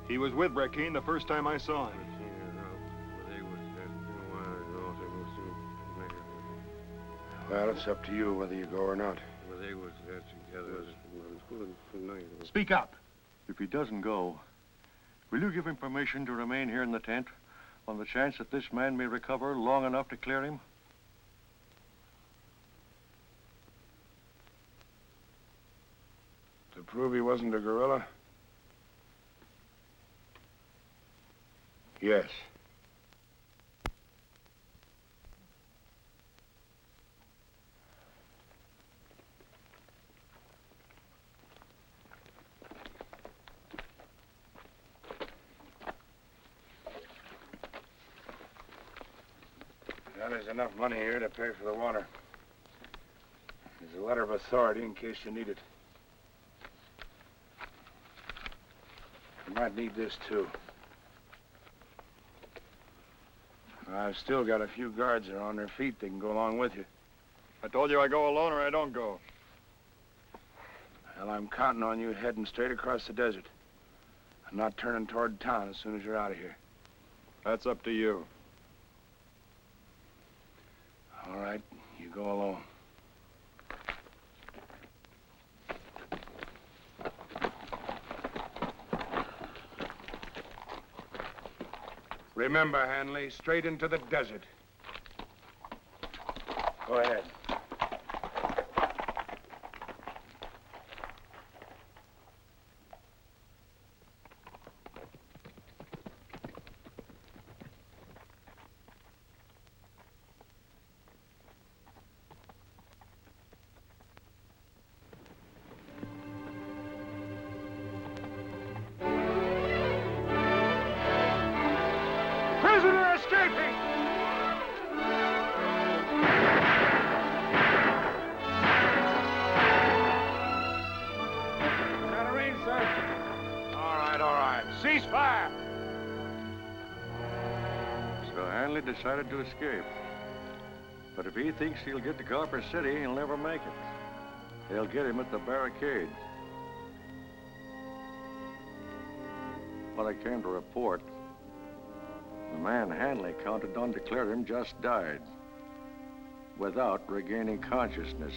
he was with Brackeen the first time I saw him. Well, it's up to you whether you go or not. Speak up. If he doesn't go, will you give him permission to remain here in the tent on the chance that this man may recover long enough to clear him? To prove he wasn't a guerrilla? Yes. Now, there's enough money here to pay for the water. There's a letter of authority in case you need it. You might need this, too. I've still got a few guards that are on their feet. They can go along with you. I told you I go alone or I don't go. Well, I'm counting on you heading straight across the desert and not turning toward town as soon as you're out of here. That's up to you. All right, you go alone. Remember, Hanley, straight into the desert. Go ahead. Prisoner escaping! All right. Cease fire! So Hanley decided to escape. But if he thinks he'll get to Copper City, he'll never make it. They'll get him at the barricade. When I came to report, the man Hanley counted on to clear him just died, without regaining consciousness.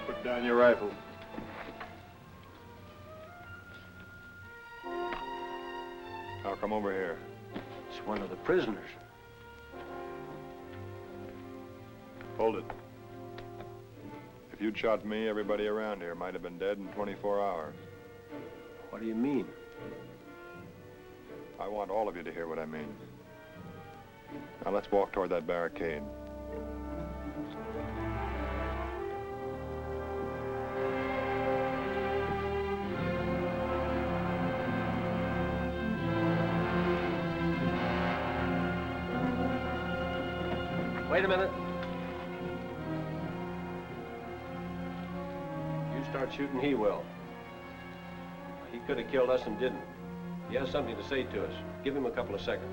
Put down your rifle. Now come over here. It's one of the prisoners. Hold it. If you'd shot me, everybody around here might have been dead in 24 hours. What do you mean? I want all of you to hear what I mean. Now let's walk toward that barricade. Wait a minute. You start shooting, he will. He could have killed us and didn't. He has something to say to us. Give him a couple of seconds.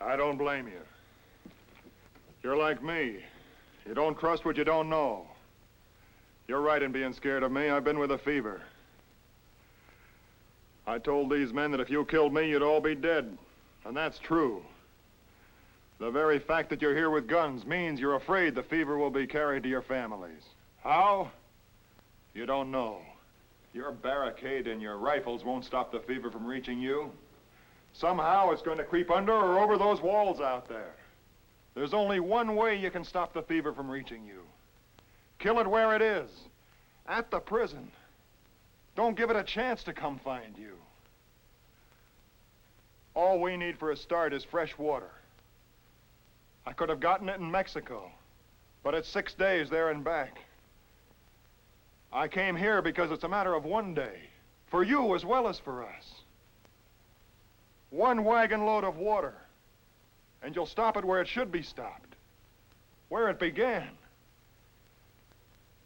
I don't blame you. You're like me. You don't trust what you don't know. You're right in being scared of me. I've been with a fever. I told these men that if you killed me, you'd all be dead. And that's true. The very fact that you're here with guns means you're afraid the fever will be carried to your families. How? You don't know. Your barricade and your rifles won't stop the fever from reaching you. Somehow it's going to creep under or over those walls out there. There's only one way you can stop the fever from reaching you. Kill it where it is, at the prison. Don't give it a chance to come find you. All we need for a start is fresh water. I could have gotten it in Mexico, but it's 6 days there and back. I came here because it's a matter of one day, for you as well as for us. One wagon load of water, and you'll stop it where it should be stopped, where it began.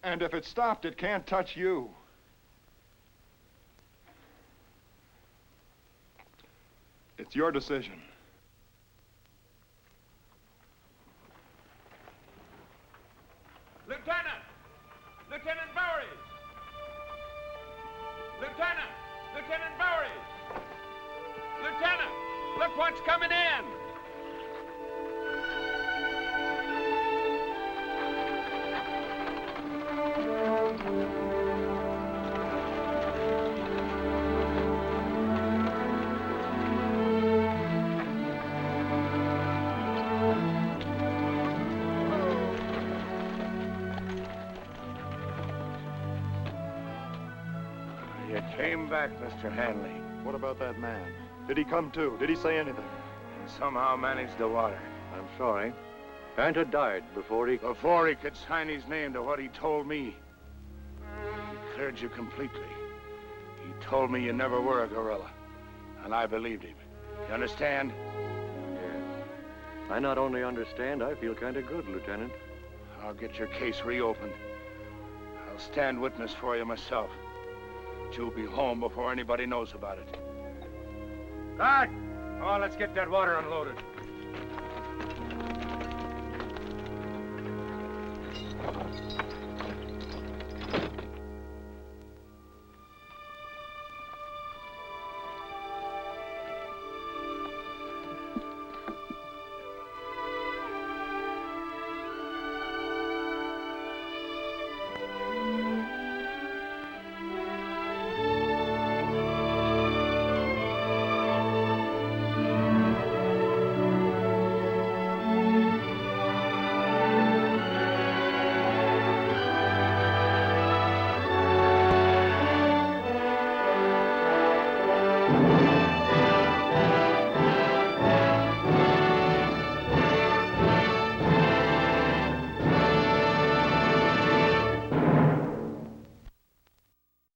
And if it stopped, it can't touch you. It's your decision. Lieutenant! Lieutenant Bowery! Lieutenant! Lieutenant Bowery! Lieutenant! Look what's coming in! You came back, Mr. Hanley. What about that man? Did he come to? Did he say anything? And somehow managed the water. I'm sorry. Panta died before he could sign his name to what he told me. He cleared you completely. He told me you never were a guerrilla. And I believed him. You understand? Yes. I not only understand, I feel kind of good, Lieutenant. I'll get your case reopened. I'll stand witness for you myself. But you'll be home before anybody knows about it. Guard! Oh, let's get that water unloaded.